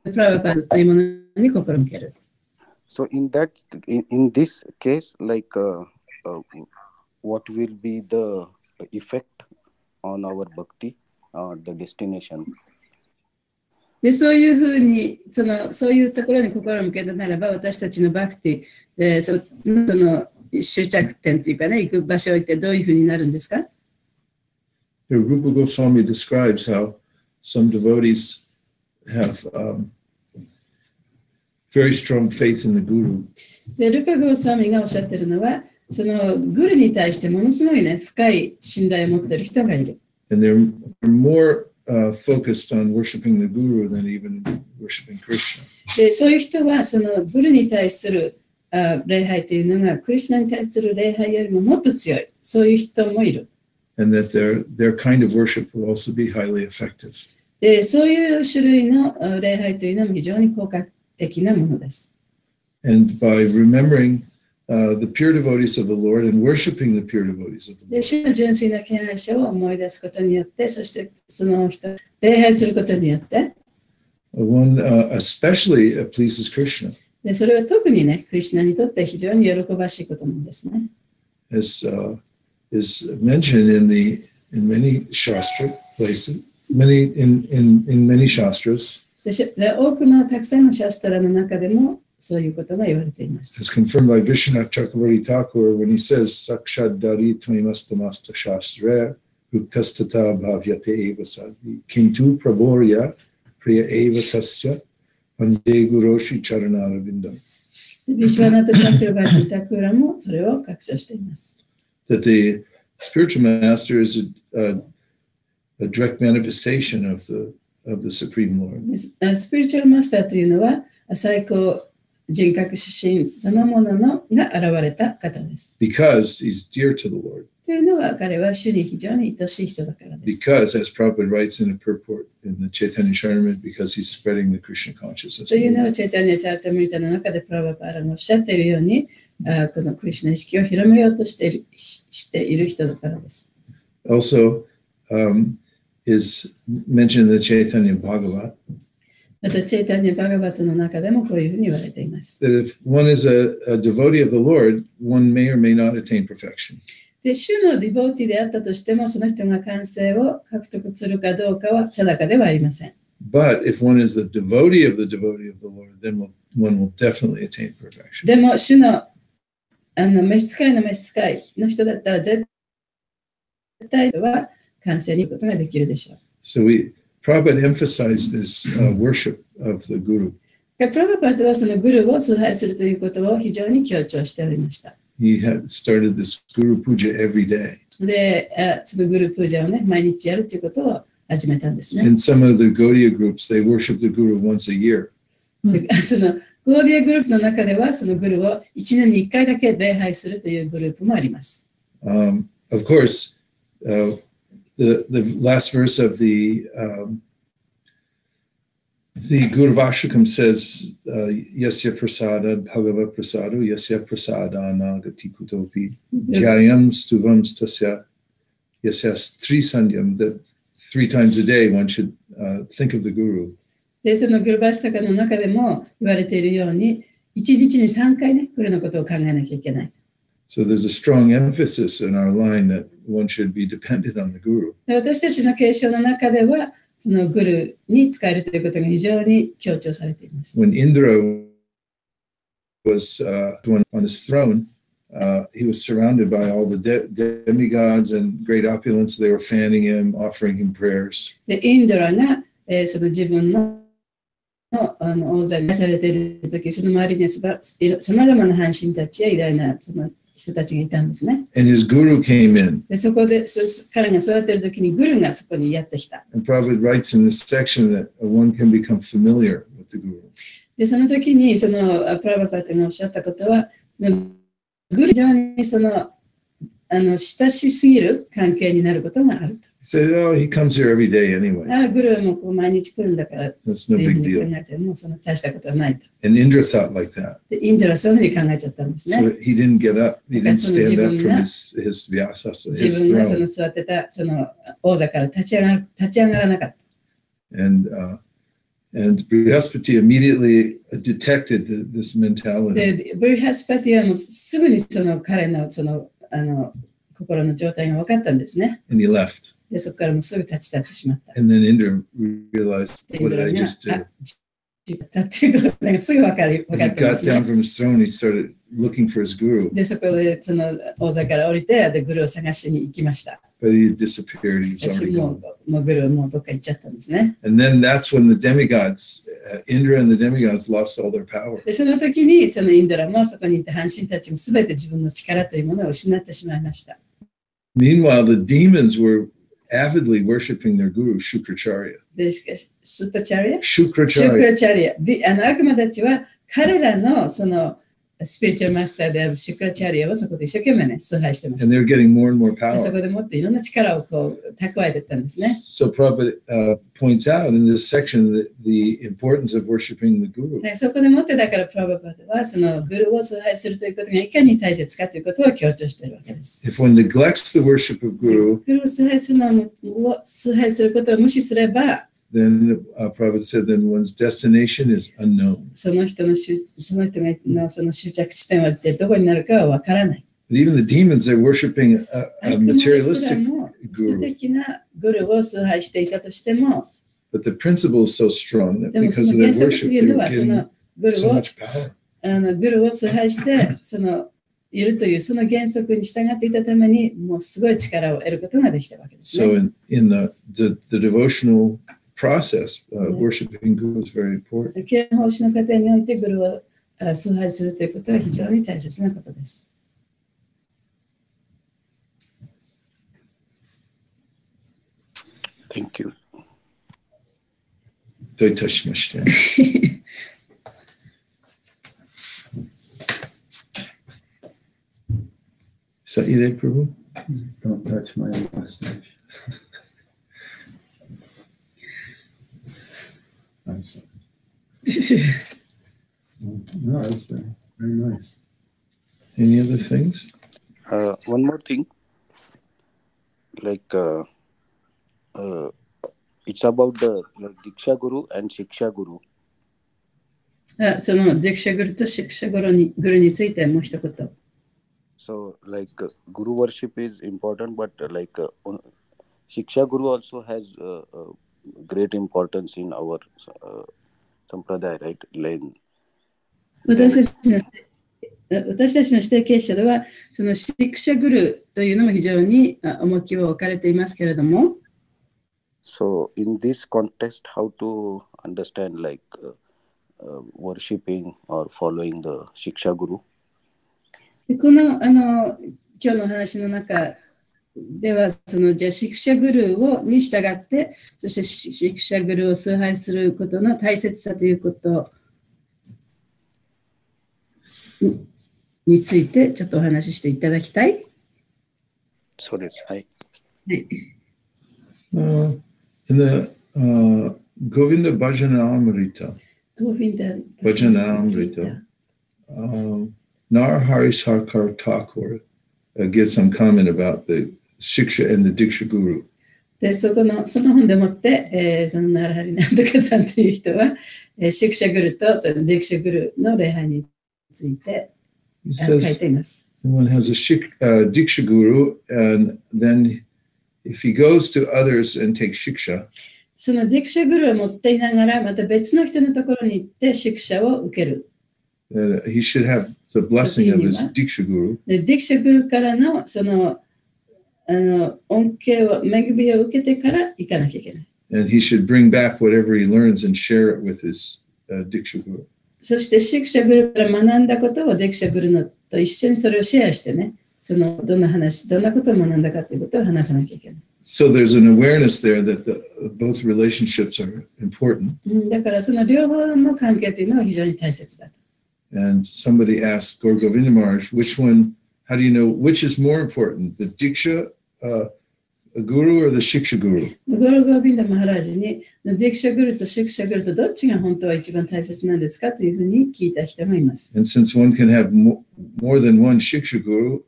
プラバパーダというものに心を向ける。So in this case, what will be the effect on our bhakti or the destination? で、そういうふうに、そういうところに心を向けたならば、私たちのバクティ、その終着点というかね、行く場所を行ってどういうふうになるんですか？ Rupa Goswami describes how some devotees have very strong faith in the Guru. で、ルパ・ゴースワミがおっしゃってるのは、そのグルに対してものすごいね、深い信頼を持っている人がいる。And they're more focused on worshiping the Guru than even worshiping Krishna. で、そういう人は、そのグルに対する礼拝というのが、クリシュナに対する礼拝よりももっと強い。そういう人もいる。And that their kind of worship will also be highly effective. で、そういう種類の礼拝というのも非常に効果的なものです。And by remembering the pure devotees of the Lord and worshiping the pure devotees of the で、 Lord. 主の純粋な敬愛者を思い出すことによって、そしてその人を礼拝することによって、One especially pleases Krishna. で、それは特にね、クリシュナにとって非常に喜ばしいことなんですね。As is mentioned in many shastra places, in many shastras. で、多くのたくさんのシャストラの中でもそういうことが言われています。As confirmed by Vishwanath Chakravarti Thakur when he says Sakshad Dari Tvamastamasta Shastra Ruktastata Bhavyate Eva Sadhi Kintu Praborya Priya Eva Tasya Ande Guroshi Charanarabindam. ビシュワナタ・チャクラバーティ・タクーラもそれを確証しています。That the spiritual master is a direct manifestation of the Supreme Lord. スピリチュアルマスターというのは最高人格出身そのものが現れた方です。Because he's dear to the Lord. というのは彼は主に非常に愛しい人だからです。Because, as Prabhupada writes in a purport in the Chaitanya Charitamrita, because he's spreading the Krishna consciousness. というのはチェイタニア・チャータムリタの中でプラバパーラがおっしゃっているように、このクリシュナ意識を広めようとしている人だからです。Also, is mentioned in the Chaitanya Bhagavat. またチェイタニア・バガバタの中でもこういうふうに言われています。That if one is a devotee of the Lord, one may or may not attain perfection. で、主のディボーティであったとしても、その人が完成を獲得するかどうかは定かではありません。But if one is the devotee of the Lord, then one will definitely attain perfection. でも、主の召使いの召使いの人だったら、絶対は完成に行くことができるでしょう。So Prabhupada emphasized this worship of the Guru. プラバパートはそのグルを崇拝するということを非常に強調しておりました。He had started this Guru Puja every day. で、そのグルプージャをね、毎日やるということを始めたんですね。In some of the Gaudiya groups, they worship the Guru once a year. そのゴーディアグループの中では、そのグルを1年に1回だけ礼拝するというグループもあります。Of course, the last verse of the Guru Vashakam says, Yasya prasada bhagava prasado yasya prasadana gati kutopi dhyayam stuvam stasya yasya tri sandhyam, that 3 times a day one should think of the Guru. で、そのグルバシタカの中でも言われているように、1日に3回ね、グルのことを考えなきゃいけない。So there's a strong emphasis in our line that one should be dependent on the Guru. で、私たちの継承の中では、そのグルに使えるということが非常に強調されています。When Indra was on his throne, he was surrounded by all the demigods and great opulence. They were fanning him, offering him prayers. で、インドラが、その自分の王座にされているとき、その周りにさまざまな半身たちや偉大なその人たちがいたんですね。And his guru came in. で、そこで彼が座っているときにグルがそこにやってきた。And Prabhu writes in this section that one can become familiar with the guru. で、その時にそのプラバパートがおっしゃったことは、グル非常にその親しすぎる関係になることがあると。He said, "Oh, he comes here every day anyway. グルはもう毎日来るんだからって That's no いうふう big に考 deal." えて、もうその大したことはないと。 And Indra thought like that. で、インドはそういうふうに考えちゃったんですね。 So he didn't get up. He didn't stand up from his vyasa, 自 his 分がその throne. 座ってたその王座から立ち上がらなかった。And Brihaspati immediately detected this mentality. で、ブリハスパティはもうすぐにその彼のその心の状態が分かったんですね。And he left. で、そこからもうすぐ立ち去ってしまった。And then Indra realized, で、イン what ド did ラ I が just do? 立っていうことがすぐ分かったん And he で got すね。 down from his throne. He started looking for his guru. で、そこでその王座から降りて、で、グルを探しに行きました。But he had disappeared. He was 私 already も gone. うグルはもうどっか行っちゃったんですね。 And then that's when the demigods, Indra and the demigods lost all their power. で、その時にそのインドラもそこにいた半身たちもすべて自分の力というものを失ってしまいました。Meanwhile, the demons were avidly worshiping their guru, Shukracharya. で、しかし、スーパーチャリア Shukracharya. シュクラチャリア。で、悪魔たちは彼らのそのスピリチュアルマスターであるシュクラチャリアをそこで一生懸命ね、崇拝してまし And た。 they're getting more and more で、そ power. こでもっといろんな力をこう蓄えていったんですね。So Prabhupada points out in this section that the importance of worshiping the guru. で、そこでもってだからプラバパではそのグルを崇拝するということがいかに大切かということを強調しているわけです。If one neglects the worship of guru, グルを崇拝するのを崇拝することを無視すれば、then Prabhupada said, then one's destination is unknown. その人がのその終着地点はどこになるかはわからない。But even the demons, they're worshiping a 悪魔ですら materialistic も質 guru. 的なグルを崇拝していたとしても、 But the principle is so strong that でもそ because の of 原 their 則と worship, いうの they're はその getting グル so を much power. グルを崇拝しているというその原則に従っていたためにもうすごい力を得ることができたわけですね。 So in the devotional process, worshiping guru is very important. 敬奉師の過程においてグルを崇拝するということは非常に大切なことです。Thank you. どういたしまして。Satyadeva Prabhu? Don't touch my mustache. I'm sorry. No, that's very, very nice. Any other things? One more thing, like it's about the Diksha Guru and Shiksha Guru. そのディクシャグルとシクシャグルについてもう一言。So like Guru worship is important, but like Shiksha Guru also has great importance in our sampradaya, right? Like, 私たちの指定継承では、そのシクシャグルというのも非常に重きを置かれていますけれども、so in this context, how to understand like worshipping or following the Shiksha Guru? この今日の話の中では、そのじゃあシクシャグルに従って、そしてシクシャグルを崇拝することの大切さということについてちょっとお話ししていただきたい。そうです。はい。はい。In the Govinda Bhajanamrita, Bhajanamrita, Narhari Sarkar Thakur gives some comment about the Shiksha and the Diksha Guru. で、その本でもって、そのナラハリなんとかさんという人は、シクシャグルとそのディクシャグルの礼拝について書いています。One has a Diksha Guru, and then if he goes to others and takes Shiksha, そのディクシャグルを持っていながら、また別の人のところに行ってシクシャを受ける。he should have the blessing of his Diksha Guru. でディクシャグルからのその恩恵を、恵みを受けてから行かなきゃいけない。And he should bring back whatever he learns and share it with his Diksha Guru. そしてシクシャグルから学んだことをディクシャグルのと一緒にそれをシェアしてね、そのどんなことを学んだかということを話さなきゃいけない。So there's an awareness there that both relationships are important. だからその両方の関係というのは非常に大切だと。And somebody asked Gaur Govinda Maharaj, how do you know which is more important, the Diksha Guru or the Shiksha Guru? ゴルゴビンダマハラージにディクシャグルとシクシャグルとどっちが本当は一番大切なんですかというふうに聞いた人がいます。And since one can have more than one Shiksha Guru,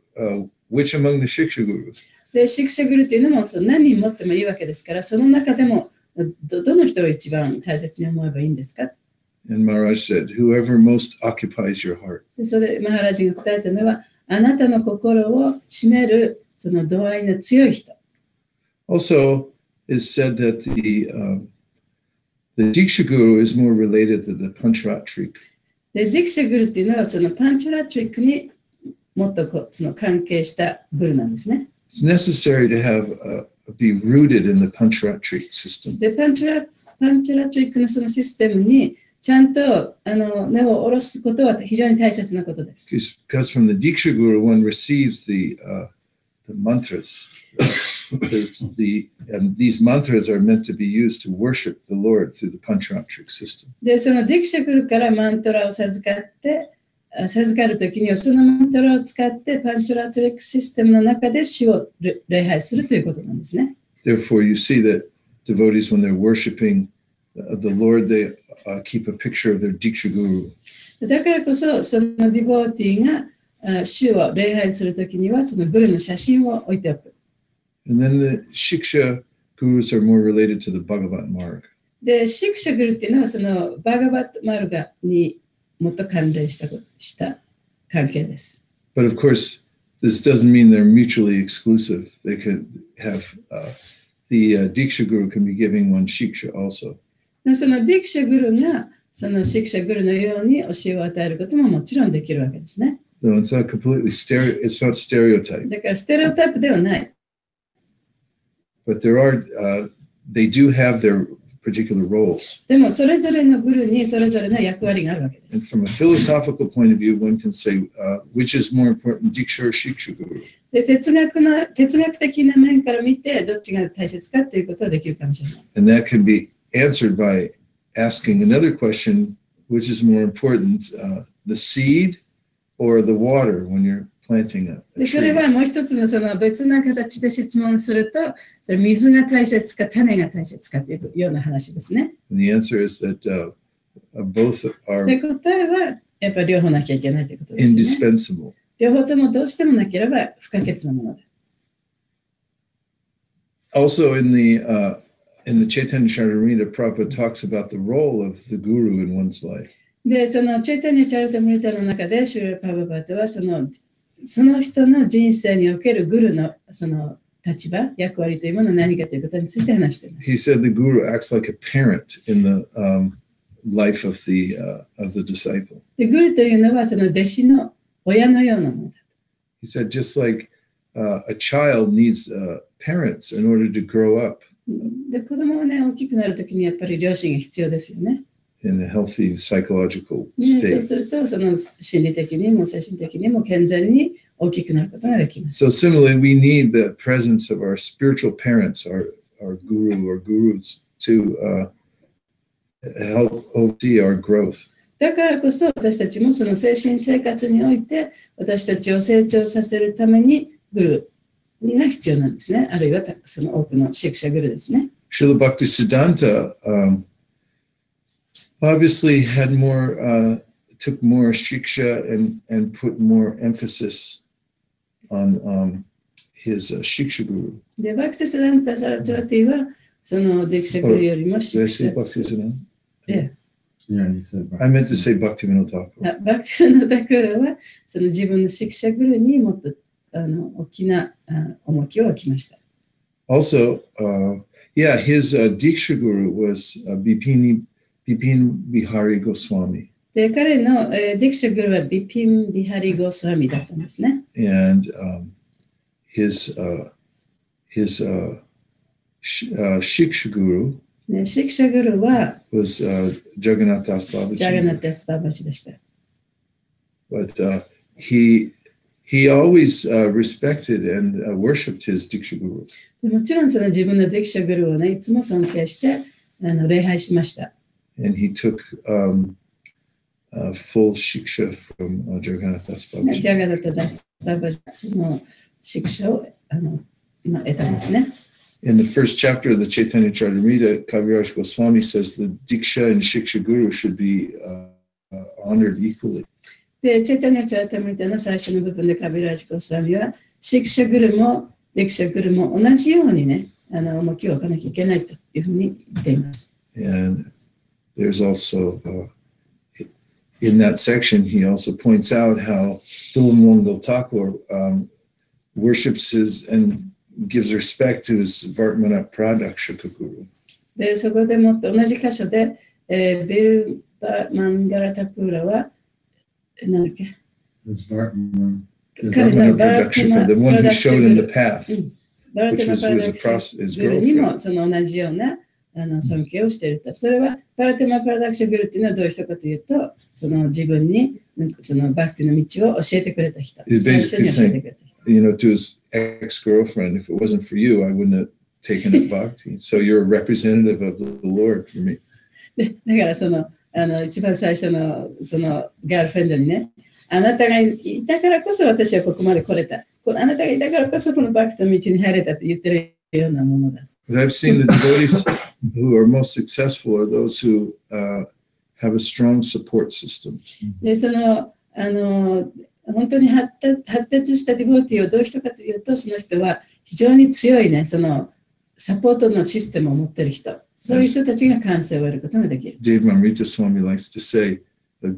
which among the Shiksha Gurus? で、シクシャグルというのも何人持ってもいいわけですから、その中でもどの人を一番大切に思えばいいんですか？ And Maharaj said, whoever most occupies your heart. で、それマハラージが答えたのは、あなたの心を占めるその度合いの強い人。Also, it's said that the Diksha Guru is more related to the Pancharatrik. で、ディクシャグルっていうのはそのパンチャラトリックにもっとその関係したグルなんですね。It's necessary to be rooted in the Pancharatrik system. で、パンチャラトリックのそのシステムにちゃんと根を下ろすことは非常に大切なことです。Because from the Diksha Guru, one receives the mantras. And these mantras are meant to be used to worship the Lord through the Pancharatrik system. で、そのディクシャグルからマントラを授かるときには、そのマントラを使ってパンチャラトリックシステムの中で主を礼拝するということなんですね。Therefore, you see that devotees, when they're worshiping the Lord, they keep a picture of their Diksha Guru. だからこそ、そのディボーティーが主を礼拝するときには、そのグルの写真を置いておく。And then the Shiksha Gurus are more related to the Bhagavat Marg. で、シクシャグルっていうのは、そのバガバットマルガにもっと関連した関係です。But of course, this doesn't mean they're mutually exclusive. They could have the Diksha Guru can be giving one Shiksha also. そのディクシャグルがそのシクシャグルのように教えを与えることももちろんできるわけですね。So it's not completely it's not stereotype. だからステレオタイプではない。But there are, they do have their particular roles. でもそれぞれのグルにそれぞれの役割があるわけで And す。 from a philosophical point of view, one can say, which is more important, Diksha or Shiksha Guru? で、哲学的な面から見てどっちが大切かということはできるかもしれない。And that can be answered by asking another question, which is more important, the seed or the water when you're planting a で、それ tree? はもう一つのその別な形で質問すると、それ水が大切か種が大切かというような話ですね。And the answer is that both are で、答えはやっぱり両方なきゃいけないということですね。 indispensable. 両方ともどうしてもなければ不可欠なものだ。Also in the Chaitanya Charitamrita, Prabhupada talks about the role of the guru in one's life. で、そのチェイタニア・チャリタムリタの中で、シューラ・パババタはその人の人生におけるグルのその立場、役割というものは何かということについて話しています。He said the guru acts like a parent in the life of the disciple. で、グルというのはその弟子の親のようなものだ。He said just like a child needs parents in order to grow up で、子供がね、大きくなるときにやっぱり両親が必要ですよね。in a healthy psychological ね、そう state. すると、その心理的にも精神的にも健全に大きくなることができます。So similarly, we need the presence of our spiritual parents, our guru or gurus, to help oversee our growth. だからこそ私たちもその精神生活において私たちを成長させるためにグルーが必要なんですね。あるいはその多くのシクシャグルですね。Srila Bhaktisiddhanta obviously had more, took more shiksha and put more emphasis on his shiksha guru. で、バクティシダンタ・サラチュラティはそのディクシャグルよりもシ Did I クシ say ャ。 Bhaktisiddhanta? Yeah. Yeah, you said I meant to say Bhaktivinoda Thakur. バクティのタクラはその自分のシクシャグルにもっと大きな重きを置きました。Also, yeah, his Diksha guru was Bipin Bihari Goswami. で、彼のディクシャグルはビピン・ビハリ・ゴスワミだったんですね。And his Shiksha guru で、シクシャグルは was Jagannath Das ジャガ Babaji. ナッタス・ババジでした。But he always respected and worshipped his Diksha guru. でもちろんその自分のディクシャグルをね、いつも尊敬して礼拝しました。And he took full shiksha from Jagannath Das ジ Babaji. ャガナッタ・ダス・ババジ、そのシクシャを得たんですね。In the first chapter of the Chaitanya Charitamrita, Kaviraj Goswami says the Diksha and Shiksha guru should be honored equally. で、チェタニャ・チャラタムリタの最初の部分でカビラージ・ゴスワミは、シクシャグルもディクシャグルも同じようにね、重きを置かなきゃいけないというふうに言っています。And there's also, in that section, he also points out how Dulamongal Thakur worships his and gives respect to his Vartmana Pradakshaka guru. で、そこでもっと同じ箇所で、ベルバ・マンガラタクーラは、なんだっけ It's Vartman. Vartmana Pradakshaka, the one who showed him the path, バラ which テマ was パラダ his クシャ his グルに girlfriend. もその同じような尊敬をしていると。それはバラテマパラダクシャグルっていうのはどういう人かというと、その自分にそのバクティの道を教えてくれた人。 He's 最初 basically に教えてくれた人。 You know, to his ex-girlfriend, if it wasn't for you, I wouldn't have taken up bhakti. So you're a representative of the Lord for me. でだからその一番最初のそのガールフレンドにね、あなたがいたからこそ私はここまで来れた。あなたがいたからこそこのバクティの道に入れたって言ってるようなものだ。But I've seen the devotees who are most successful are those who have a strong support system. で、その本当に発達したディボティをどういう人かというと、その人は非常に強いね、そのサポートのシステムを持っている人、そういう人たちが感性を得ることができる。Dave Mamrita Swami likes to say, our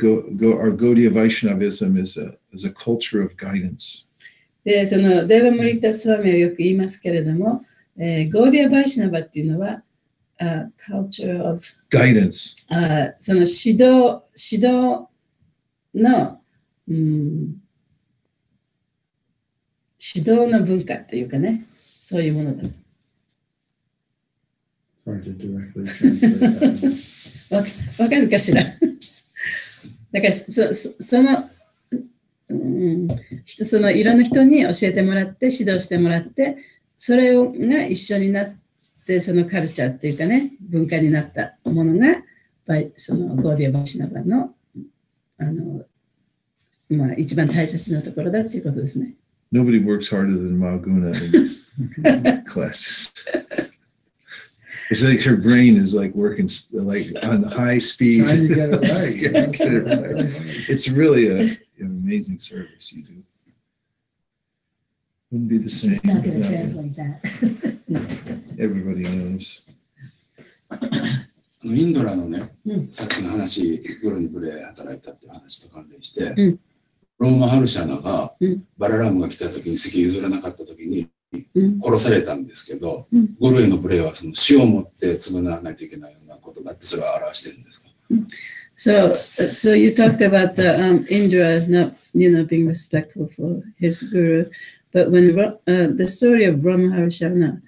Gaudiya Vaishnavism is a culture of guidance. で、そのデーバ・ムリタ・スワミはよく言いますけれども、ゴーディア・バイシナバっていうのは、culture of guidance. その指導の、指導の文化っていうかね、そういうものだ。Hard to directly translate that. わかるかしら。だからそのいろんな人に教えてもらって指導してもらってそれが一緒になってそのカルチャーっていうかね文化になったものがそのゴーディア・バイシナバの一番大切なところだっていうことですね。Nobody works harder than Maguna in these classes. It's like her brain is like working like on high speed. Trying to get it right. Get it right. It's really an amazing service you do. Wouldn't be the same. She's not going to without you. translate that. Everybody knows. インドラのね、うん、さっきの話、グロにブレ働いたっていう話と関連して、うん、ローマ・ハルシャナが、うん、バララームが来た時に席譲らなかった時に、うん、殺されたんですけど、うん、ゴルへのブレはその死をもって償わないといけないようなことだってそれは表してるんですか？ So you talked about Indra not, being respectful for his guru, but when the story of Brahmaharshana,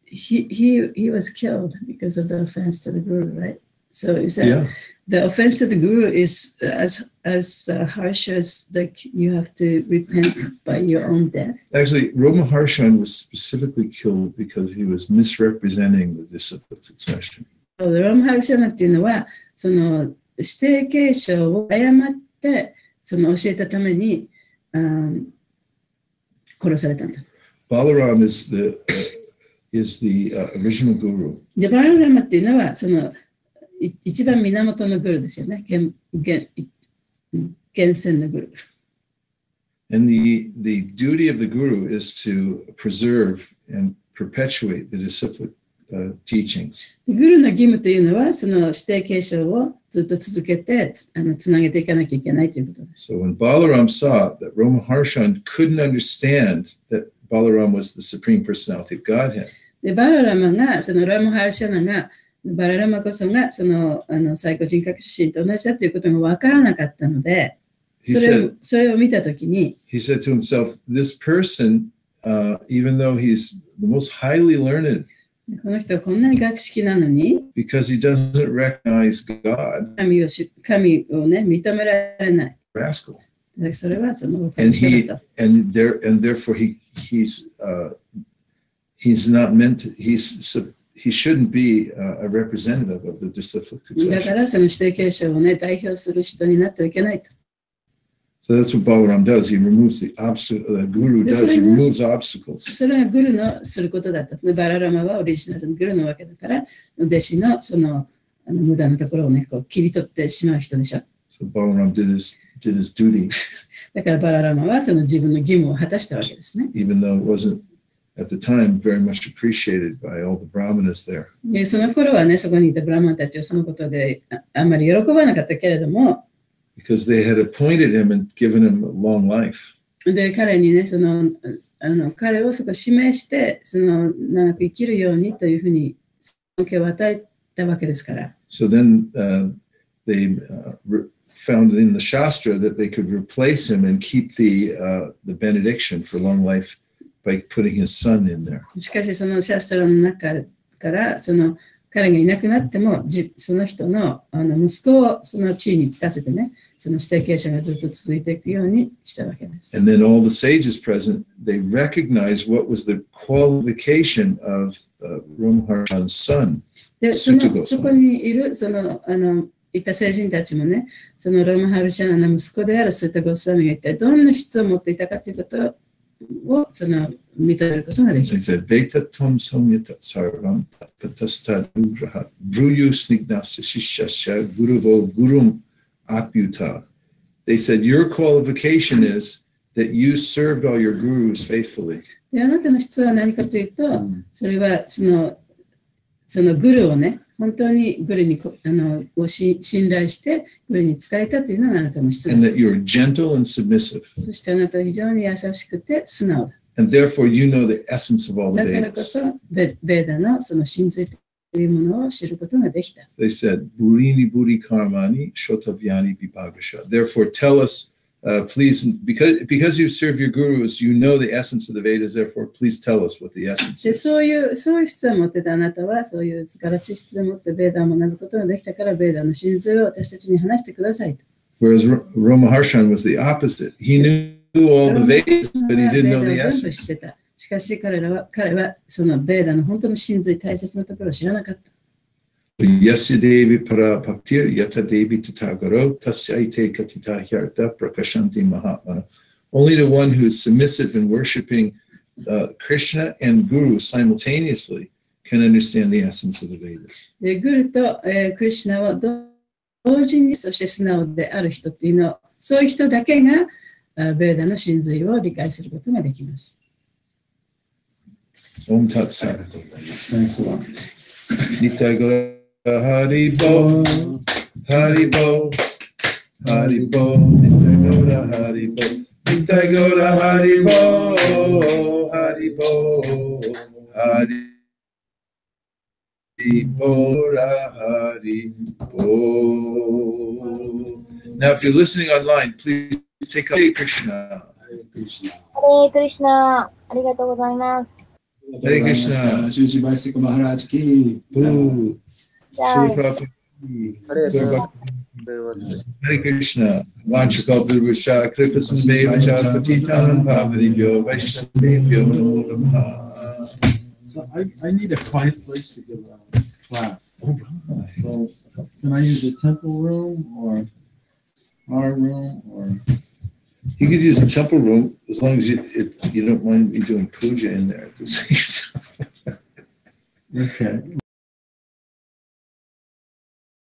he was killed because of the offense to the guru, right? So is that the offense to the guru is as harsh as like you have to repent by your own death? Actually, Roma Harshan was specifically killed because he was misrepresenting the disciple succession. ローマハルシャナっていうのはその指定継承を誤ってその教えたために殺されたんだ。Balaram is the original guru. で、バララマっていうのはその一番源のグルですよね。源泉のグル。And the duty of the guru is to preserve and perpetuate the disciplic teachings. グルの義務というのはその指定継承をずっと続けてつなげていかなきゃいけないということです。So when Balaram saw that Ramaharshan couldn't understand that Balaram was the Supreme Personality of Godhead, でバララマがそのラマハルシャナがバララマこそがその最高人格出身と同じだということが分からなかったので、それを見たときに、he said to himself, this person, even though he's the most highly learned, この人はこんなに学識なのに、because he doesn't recognize God, 神をね、認められない。rascal. それはその And therefore he's not meant to, he shouldn't be a representative of the disciplic だか succession. らその指定継承をね、代表する人になってはいけないと。So that's what Balaram does. He removes the obstacle. The guru does. He removes obstacles. それがグルのすることだった。バララマはオリジナルのグルのわけだから、弟子のその無駄なところをね、こう切り取ってしまう人でしょ。So Balaram did his duty, だからバララマはその自分の義務を果たしたわけですね。even though it wasn't at the time very much appreciated by all the brahmanas there. でその頃はね、そこにいたブラマンたちはそのことであんまり喜ばなかったけれども、Because they had appointed him and given him a long life. で彼にね、彼をそこ指名してその長く生きるようにというふうに恩恵を与えたわけですから。So then they found in the Shastra that they could replace him and keep the benediction for long life by putting his son in there. しかしそのシャストラの中からその彼がいなくなってもその人の息子をその地位につかせてね、その指定継承がずっと続いていくようにしたわけです。And then all the sages present, they recognized what was the qualification of Ramaharshan's son. でそこにいるいた聖人たちもね、そのラマハルシャナの息子であるスータ・ゴスワミが一体どんな質を持っていたかということを認めることができる。They said, Vetatam samyata sarvam tatastadurahat bruyu snignasya shishasya guruvo gurum apyuta. They said, your qualification is that you served all your gurus faithfully. であなたの質は何かというと、それはそのグルをね、本当にグルに信頼してグルに仕えたというのがあなたの質だ。And that you're gentle and submissive. そしてあなたは非常に優しくて素直だ。And therefore you know the essence of all the だからこ Vedas. そベーダのその真髄というものを知ることができた。They said, Burini Buri Karmani Shotavyani Vibhagasha. Therefore tell us, please, because you serve your gurus, you know the essence of the Vedas, therefore please tell us what the essence で is. そういう質を持ってたあなたは、そういう素晴らしい質を持ってベーダを学ぶことができたから、ベーダの真髄を私たちに話してくださいと。Whereas Ramaharshan was the opposite. He knew all the Vedas, but he didn't know the 全部知 essence. ってた。しかし彼はそのベーダの本当の真髄、大切なところを知らなかった。Yasya Devi Para Bhaktir Yata Devi Tatagaro Tasyaite Katita Hyarta Prakashanti Mahatmana. Only the one who is submissive in worshiping Krishna and Guru simultaneously can understand the essence of the Vedas. でグルと、クリシュナを同時に、そして素直である人っていうのを、そういう人だけがベーダの真髄を理解することができます。Om Tat Sat. Thanks a lot. Nitya Hari Bo, Hari Bo, Hari Bo, Nitya Hari Bo, Nitya Hari Bo, Hari Bo, Hari Bo, Hari Bo. Now, if you're listening online, please take up Hare Krishna. Hare Krishna. ハレークリシナ、ありがとうございます。 Hare Krishna. Shri Vaishesika Maharaj ki. Boo. じゃあ、 Hare Krishna. Vanchakalpurvascha kripasameva patitanam pavanebhyo Vaishnavebhyo namo namaha. So I need a quiet place to give class. Oh, right. So can I use a temple room or our room or? You could use the temple room as long as you don't mind me doing puja in there at the same time. Okay.